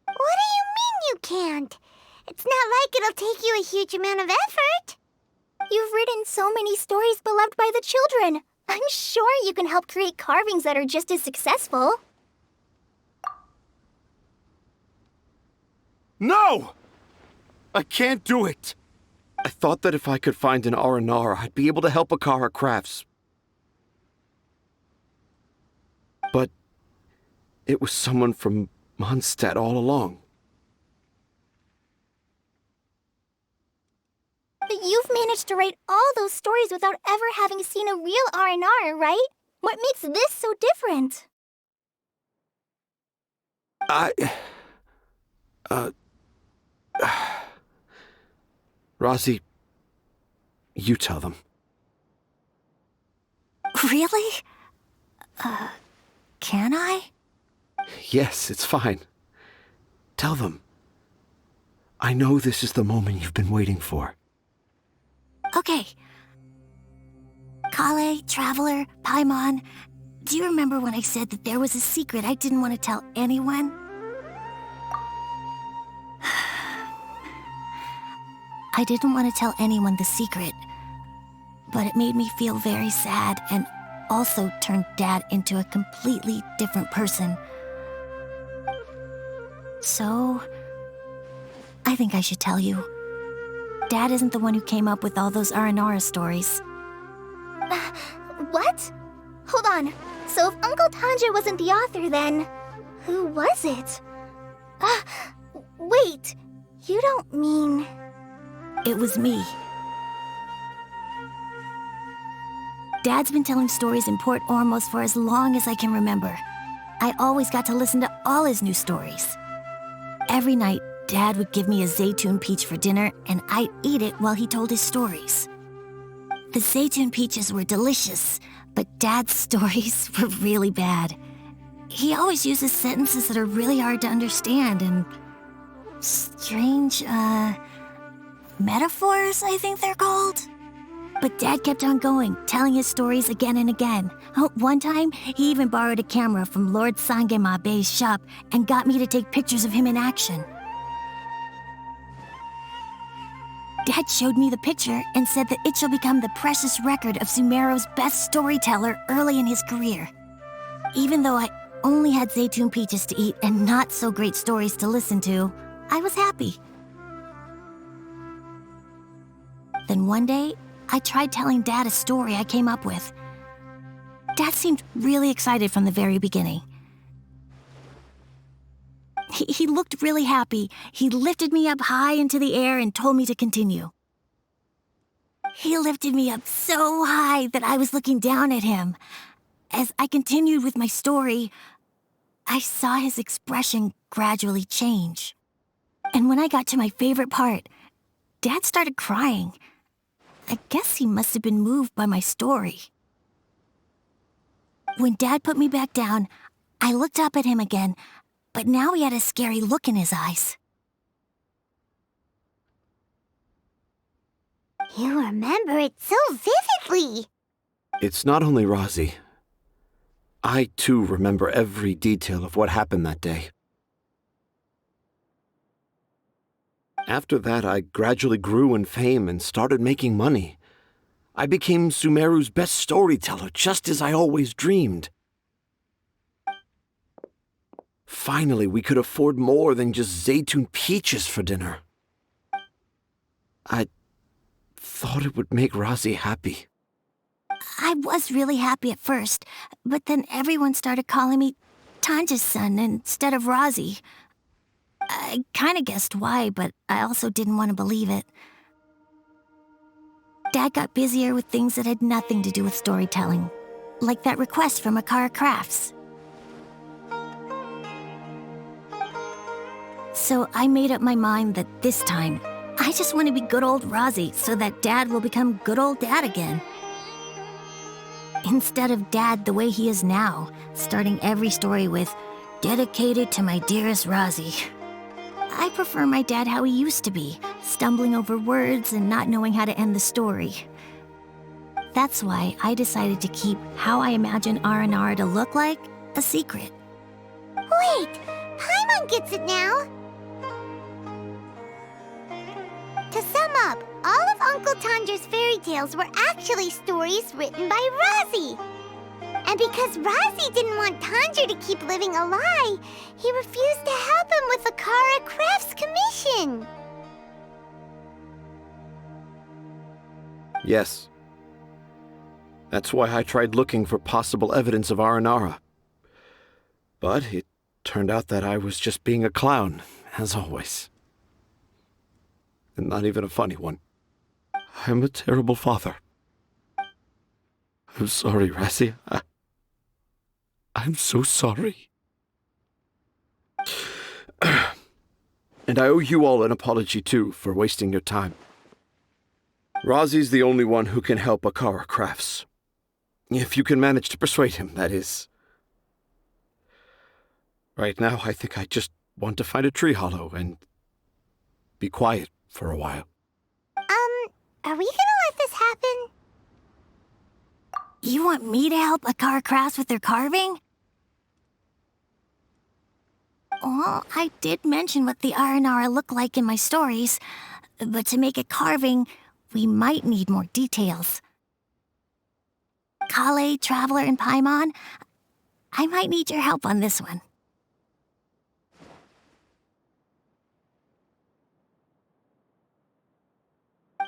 What do you mean you can't? It's not like it'll take you a huge amount of effort. You've written so many stories beloved by the children. I'm sure you can help create carvings that are just as successful. No! I can't do it. I thought that if I could find an Aranara, I'd be able to help Akara Crafts. But it was someone from Mondstadt all along. But you've managed to write all those stories without ever having seen a real Aranara, right? What makes this so different? Razi, you tell them. Really? Can I? Yes, it's fine. Tell them. I know this is the moment you've been waiting for. Okay. Kale, Traveler, Paimon, Do you remember when I said that there was a secret I didn't want to tell anyone? I didn't want to tell anyone the secret, but it made me feel very sad and also turned Dad into a completely different person. So, I think I should tell you. Dad isn't the one who came up with all those Aranara stories. What? Hold on. So if Uncle Tanja wasn't the author, then who was it? Wait. You don't mean... It was me. Dad's been telling stories in Port Ormos for as long as I can remember. I always got to listen to all his new stories. Every night, Dad would give me a Zaytun peach for dinner, and I'd eat it while he told his stories. The Zaytun peaches were delicious, but Dad's stories were really bad. He always uses sentences that are really hard to understand and strange, metaphors, I think they're called. But Dad kept on going, telling his stories again and again. One time, he even borrowed a camera from Lord Sangema Bey's shop and got me to take pictures of him in action. Dad showed me the picture and said that it shall become the precious record of Sumeru's best storyteller early in his career. Even though I only had Zaytun peaches to eat and not so great stories to listen to, I was happy. Then one day, I tried telling Dad a story I came up with. Dad seemed really excited from the very beginning. He looked really happy. He lifted me up high into the air and told me to continue. He lifted me up so high that I was looking down at him. As I continued with my story, I saw his expression gradually change. And when I got to my favorite part, Dad started crying. I guess he must have been moved by my story. When Dad put me back down, I looked up at him again, but now he had a scary look in his eyes. You remember it so vividly. It's not only Razi. I, too, remember every detail of what happened that day. After that, I gradually grew in fame and started making money. I became Sumeru's best storyteller, just as I always dreamed. Finally, we could afford more than just Zaytun peaches for dinner. I thought it would make Razi happy. I was really happy at first, but then everyone started calling me Tanja's son instead of Razi. I kinda guessed why, but I also didn't want to believe it. Dad got busier with things that had nothing to do with storytelling, like that request from Akara Crafts. So I made up my mind that this time, I just want to be good old Razi so that Dad will become good old Dad again. Instead of Dad the way he is now, starting every story with, "Dedicated to my dearest Razi." I prefer my dad how he used to be, stumbling over words and not knowing how to end the story. That's why I decided to keep how I imagine Aranara to look like a secret. Wait, Paimon gets it now. To sum up, all of Uncle Tanja's fairy tales were actually stories written by Razi. And because Razi didn't want Tanja to keep living a lie, he refused to help him with the Akara Crafts commission. Yes. That's why I tried looking for possible evidence of Aranara. But it turned out that I was just being a clown, as always. And not even a funny one. I'm a terrible father. I'm sorry, Razi. I'm so sorry. And I owe you all an apology, too, for wasting your time. Razi's the only one who can help Akara Crafts. If you can manage to persuade him, that is. Right now, I think I just want to find a tree hollow and be quiet for a while. Are we gonna let this happen? You want me to help Akara Crafts with their carving? Well, I did mention what the Aranara look like in my stories, but to make a carving, we might need more details. Kale, Traveler, and Paimon, I might need your help on this one.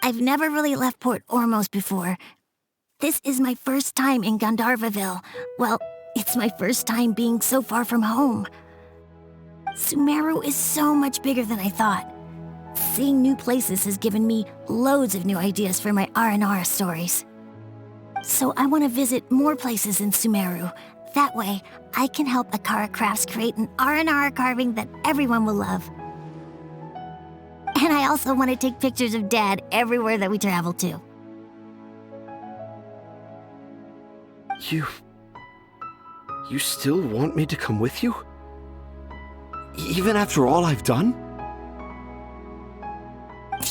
I've never really left Port Ormos before. This is my first time in Gandharvaville. Well, it's my first time being so far from home. Sumeru is so much bigger than I thought. Seeing new places has given me loads of new ideas for my Aranara stories. So I want to visit more places in Sumeru. That way, I can help Akara Crafts create an Aranara carving that everyone will love. And I also want to take pictures of Dad everywhere that we travel to. You still want me to come with you? Even after all I've done?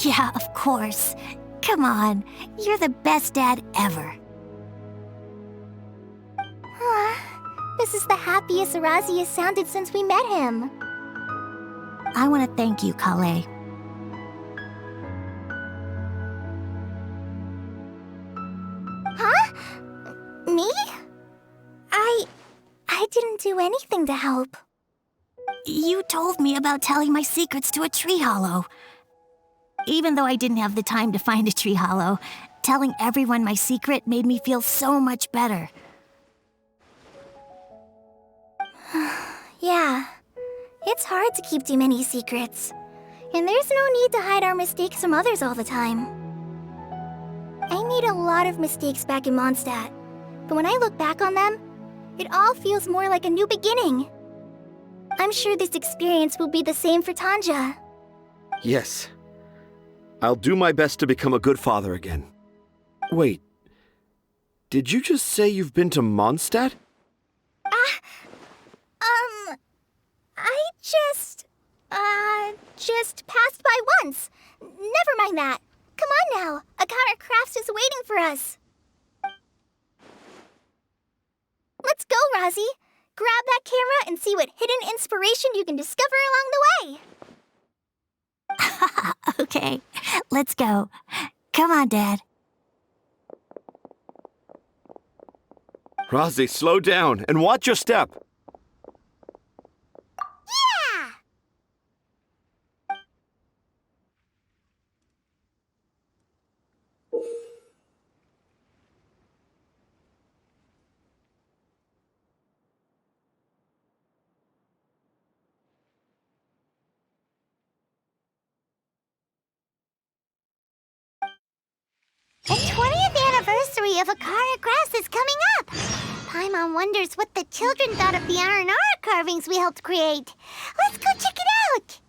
Yeah, of course. Come on, you're the best dad ever. This is the happiest Arazi has sounded since we met him. I want to thank you, Kale. Huh? Me? I didn't do anything to help. You told me about telling my secrets to a tree hollow. Even though I didn't have the time to find a tree hollow, telling everyone my secret made me feel so much better. Yeah, it's hard to keep too many secrets. And there's no need to hide our mistakes from others all the time. I made a lot of mistakes back in Mondstadt, but when I look back on them, it all feels more like a new beginning. I'm sure this experience will be the same for Tanja. Yes. I'll do my best to become a good father again. Wait. Did you just say you've been to Mondstadt? I just passed by once. Never mind that. Come on now. Akara Crafts is waiting for us. Let's go, Razi. Grab that camera and see what hidden inspiration you can discover along the way. Okay, let's go. Come on, Dad. Razi, slow down and watch your step. Yeah! The 20th anniversary of Akara Crafts is coming up! Paimon wonders what the children thought of the Aranara carvings we helped create. Let's go check it out!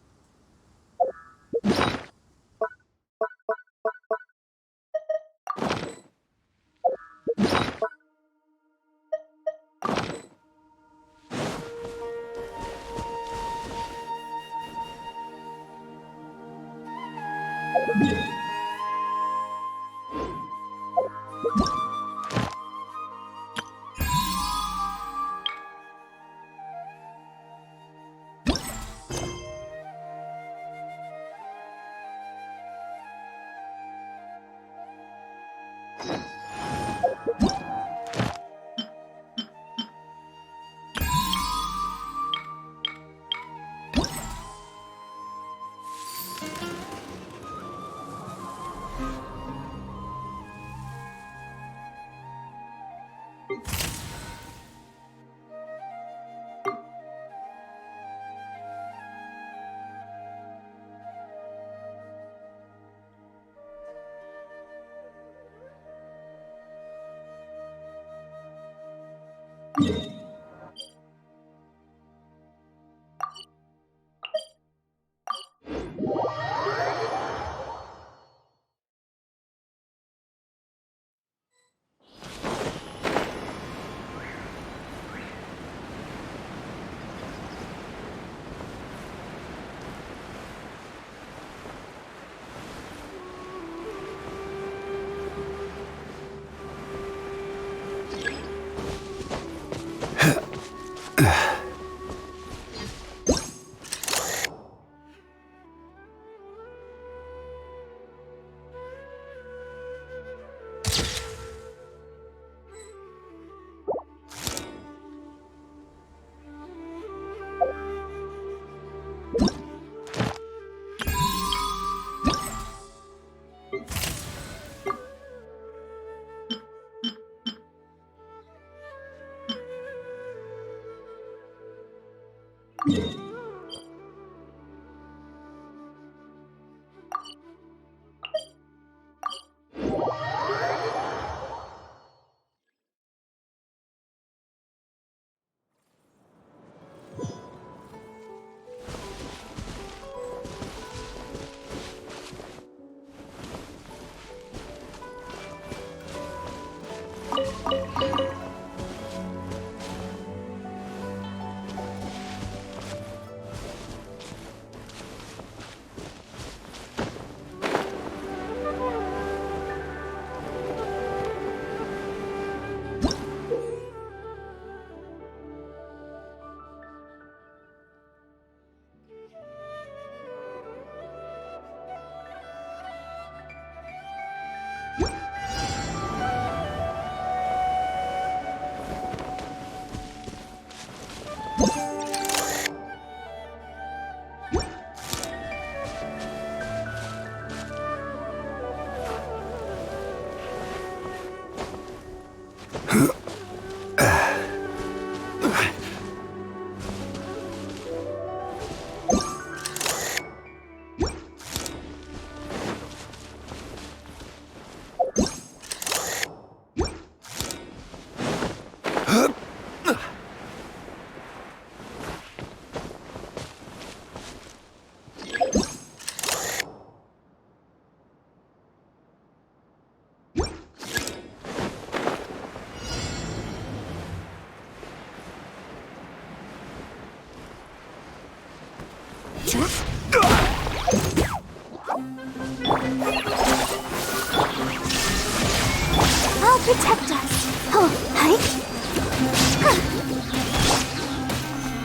I'll protect us. Oh, hi.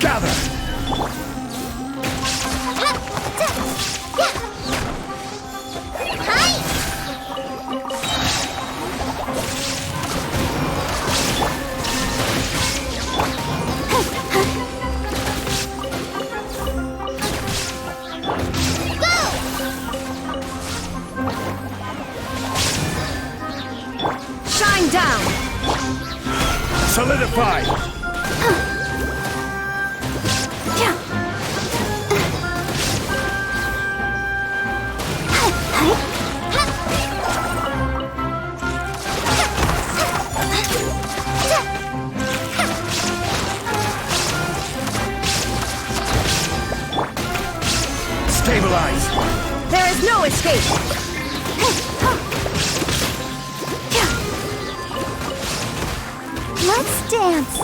Gather! Shine down! Solidify! Stabilize! There is no escape! Let's dance.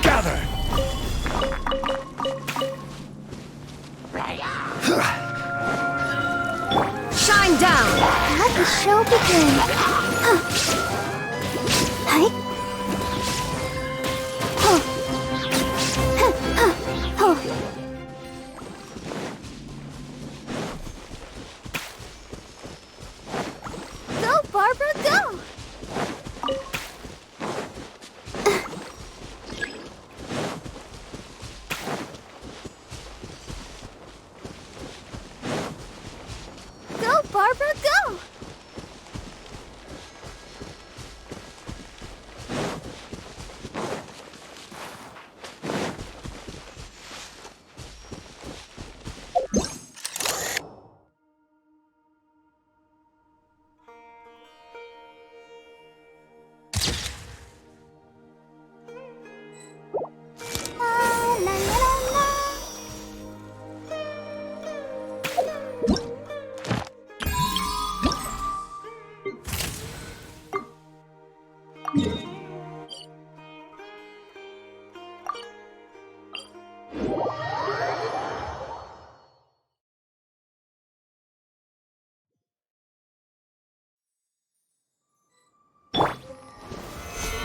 Gather! Shine down! Let the show begin. Hi.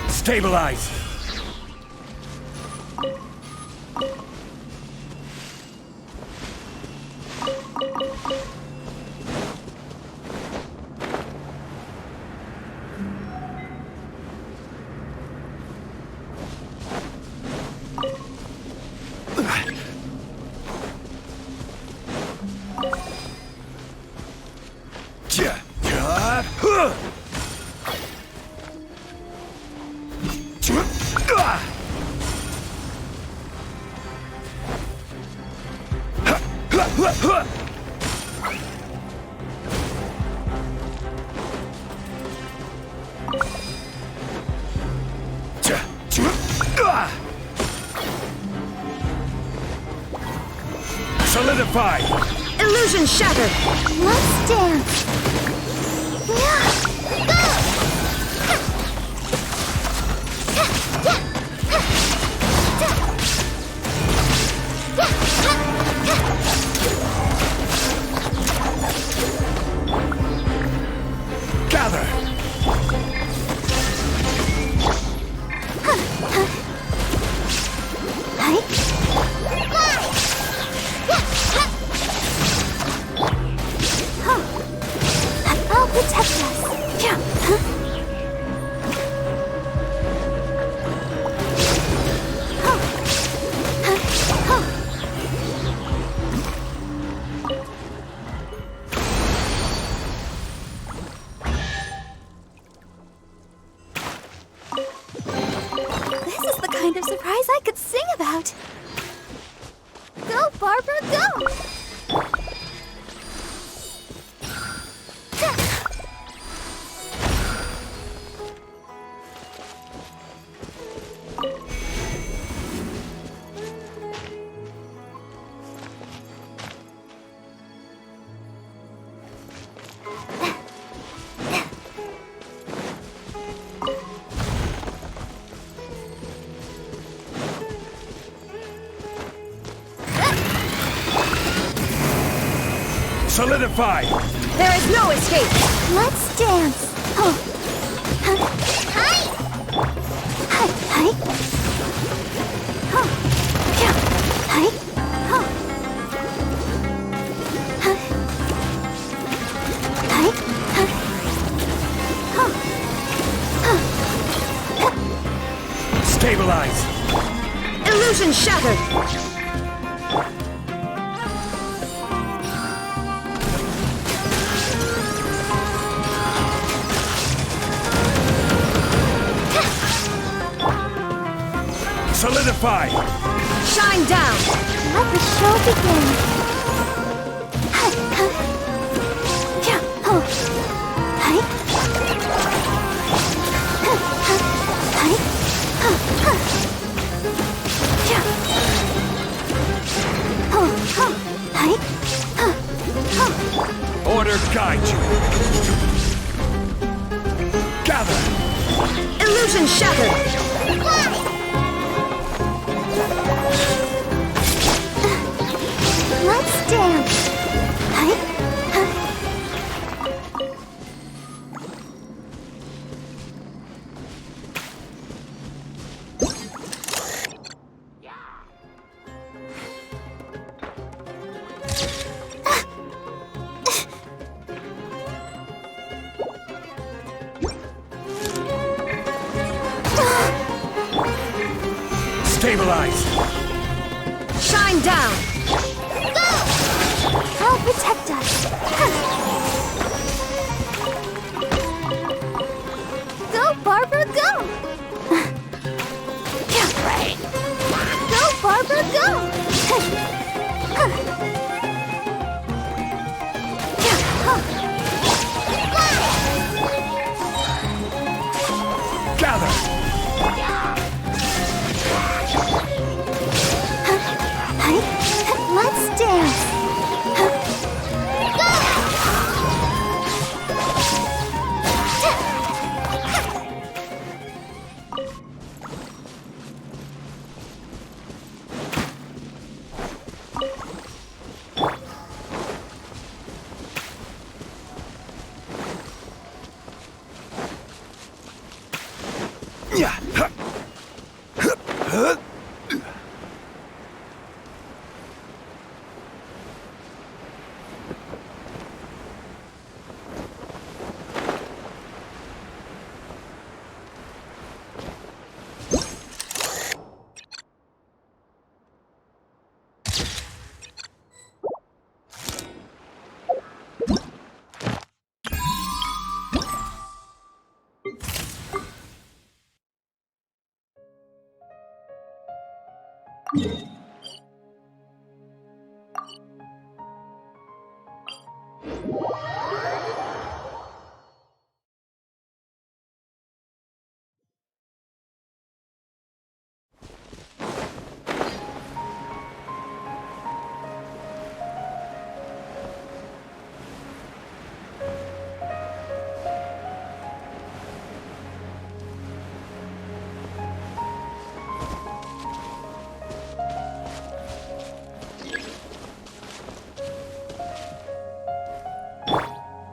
Stabilize! Solidify! Illusion shattered! Let's dance. Gather! I'll protect us. Yeah. This is the kind of surprise I could sing about. Go, Barbara, go! Solidify! There is no escape! Let's dance. Oh. Hi. Hi. Hi. Oh. Yeah. Hi. Oh. Hi. Hi. Oh. Stabilize! Illusion shattered! Solidify! Shine down! Let the show begin. Hi. Yeah. Oh. Hi. Hi. Yeah. Oh. Hi. Order guide you! Gather! Illusion shattered! Let's dance. Hi. Stabilize! Shine down! I'll protect us. Go, Barbara, go! Go, Barbara, go! Gather! Let's dance.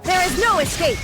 There is no escape!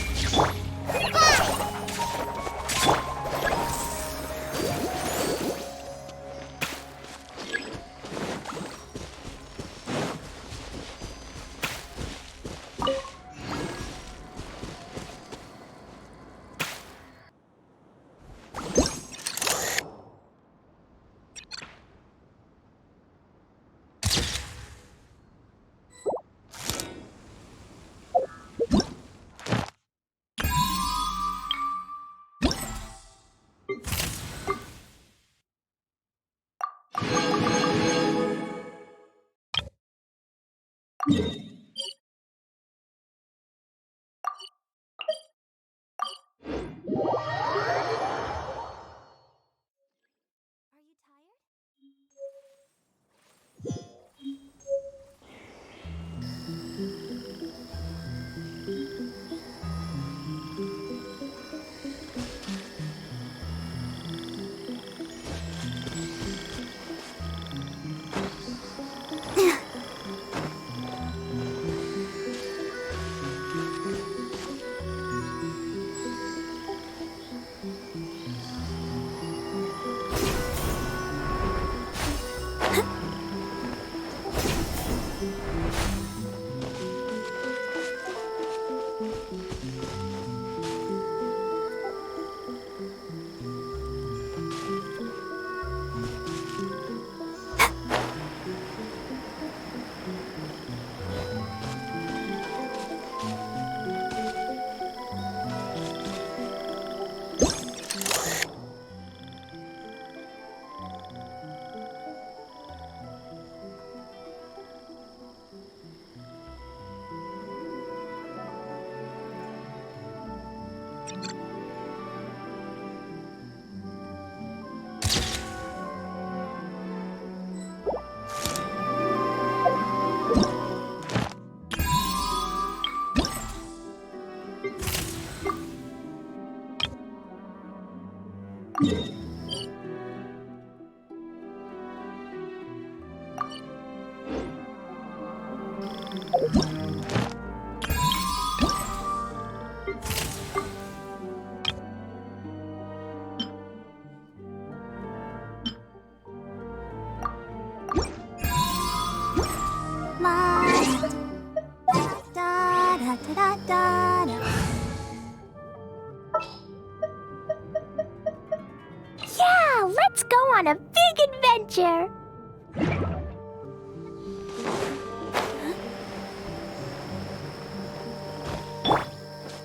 Yeah, let's go on a big adventure!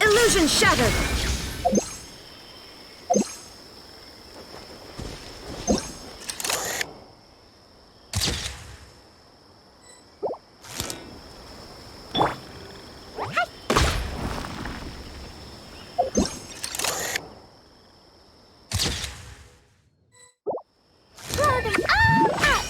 Illusion shattered! Blow them all up!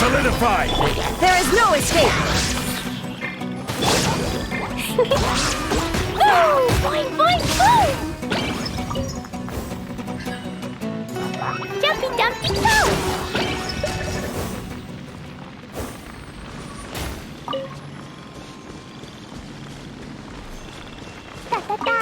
solidified! There is no escape! Woo! Boing, boing, boom! Jumpy, dumpy, go! Da, da, da.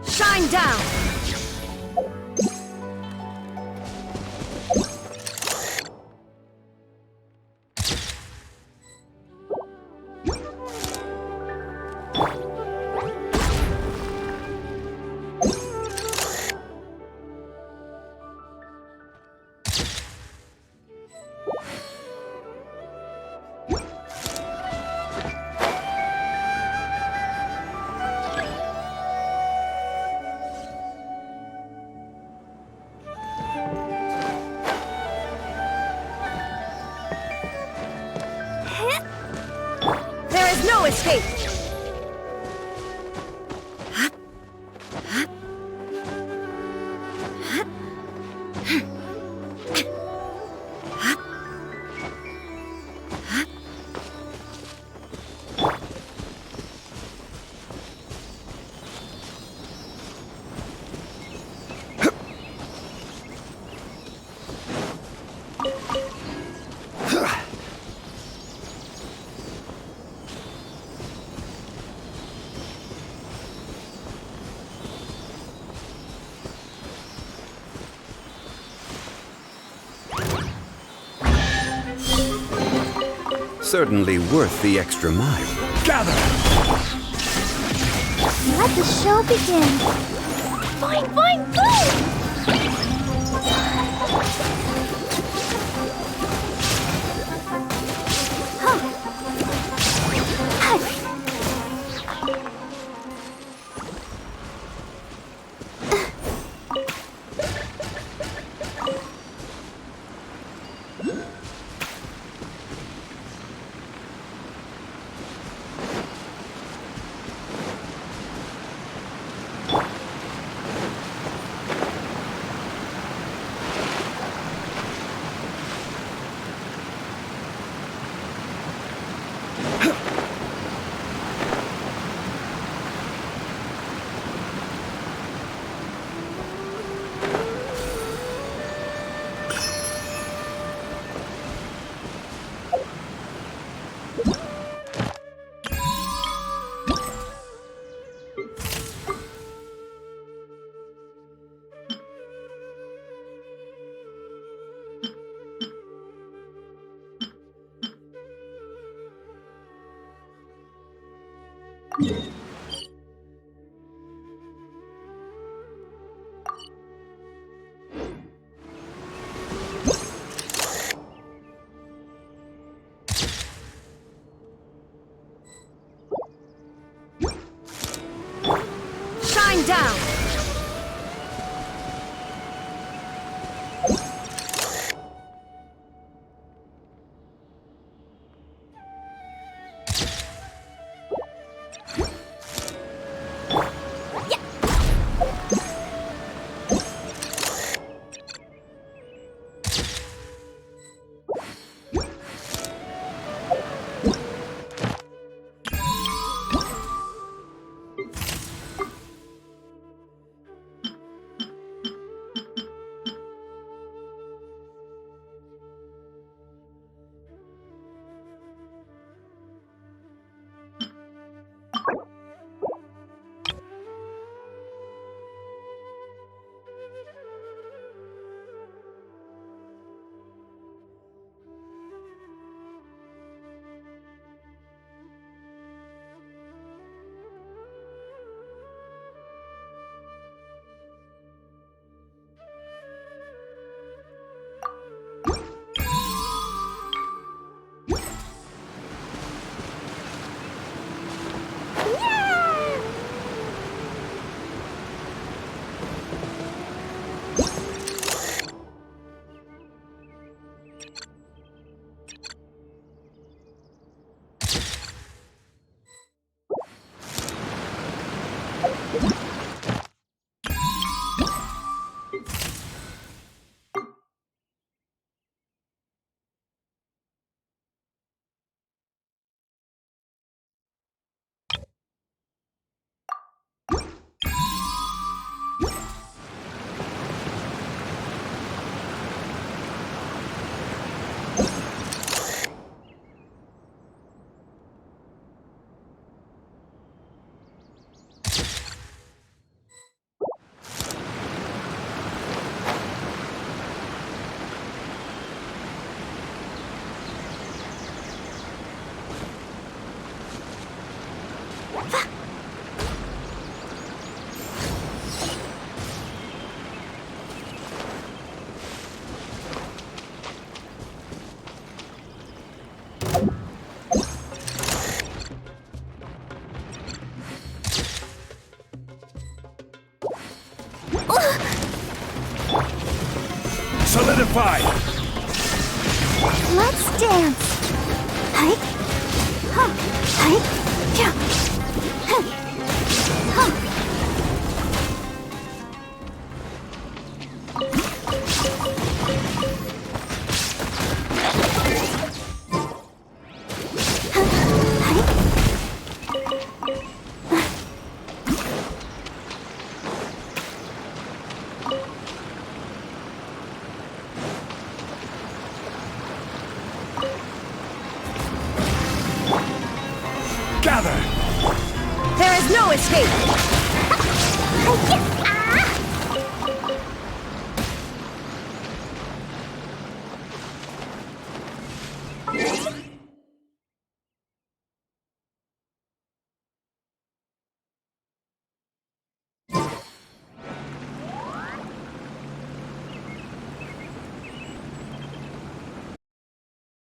Shine down! There is no escape! Certainly worth the extra mile. Gather! Let the show begin. Boing, boing, boom! Shine down! Solidify! Let's dance. Hi. Huh. Hi. Yeah. Huh. Huh. Gather! There is no escape! Yes!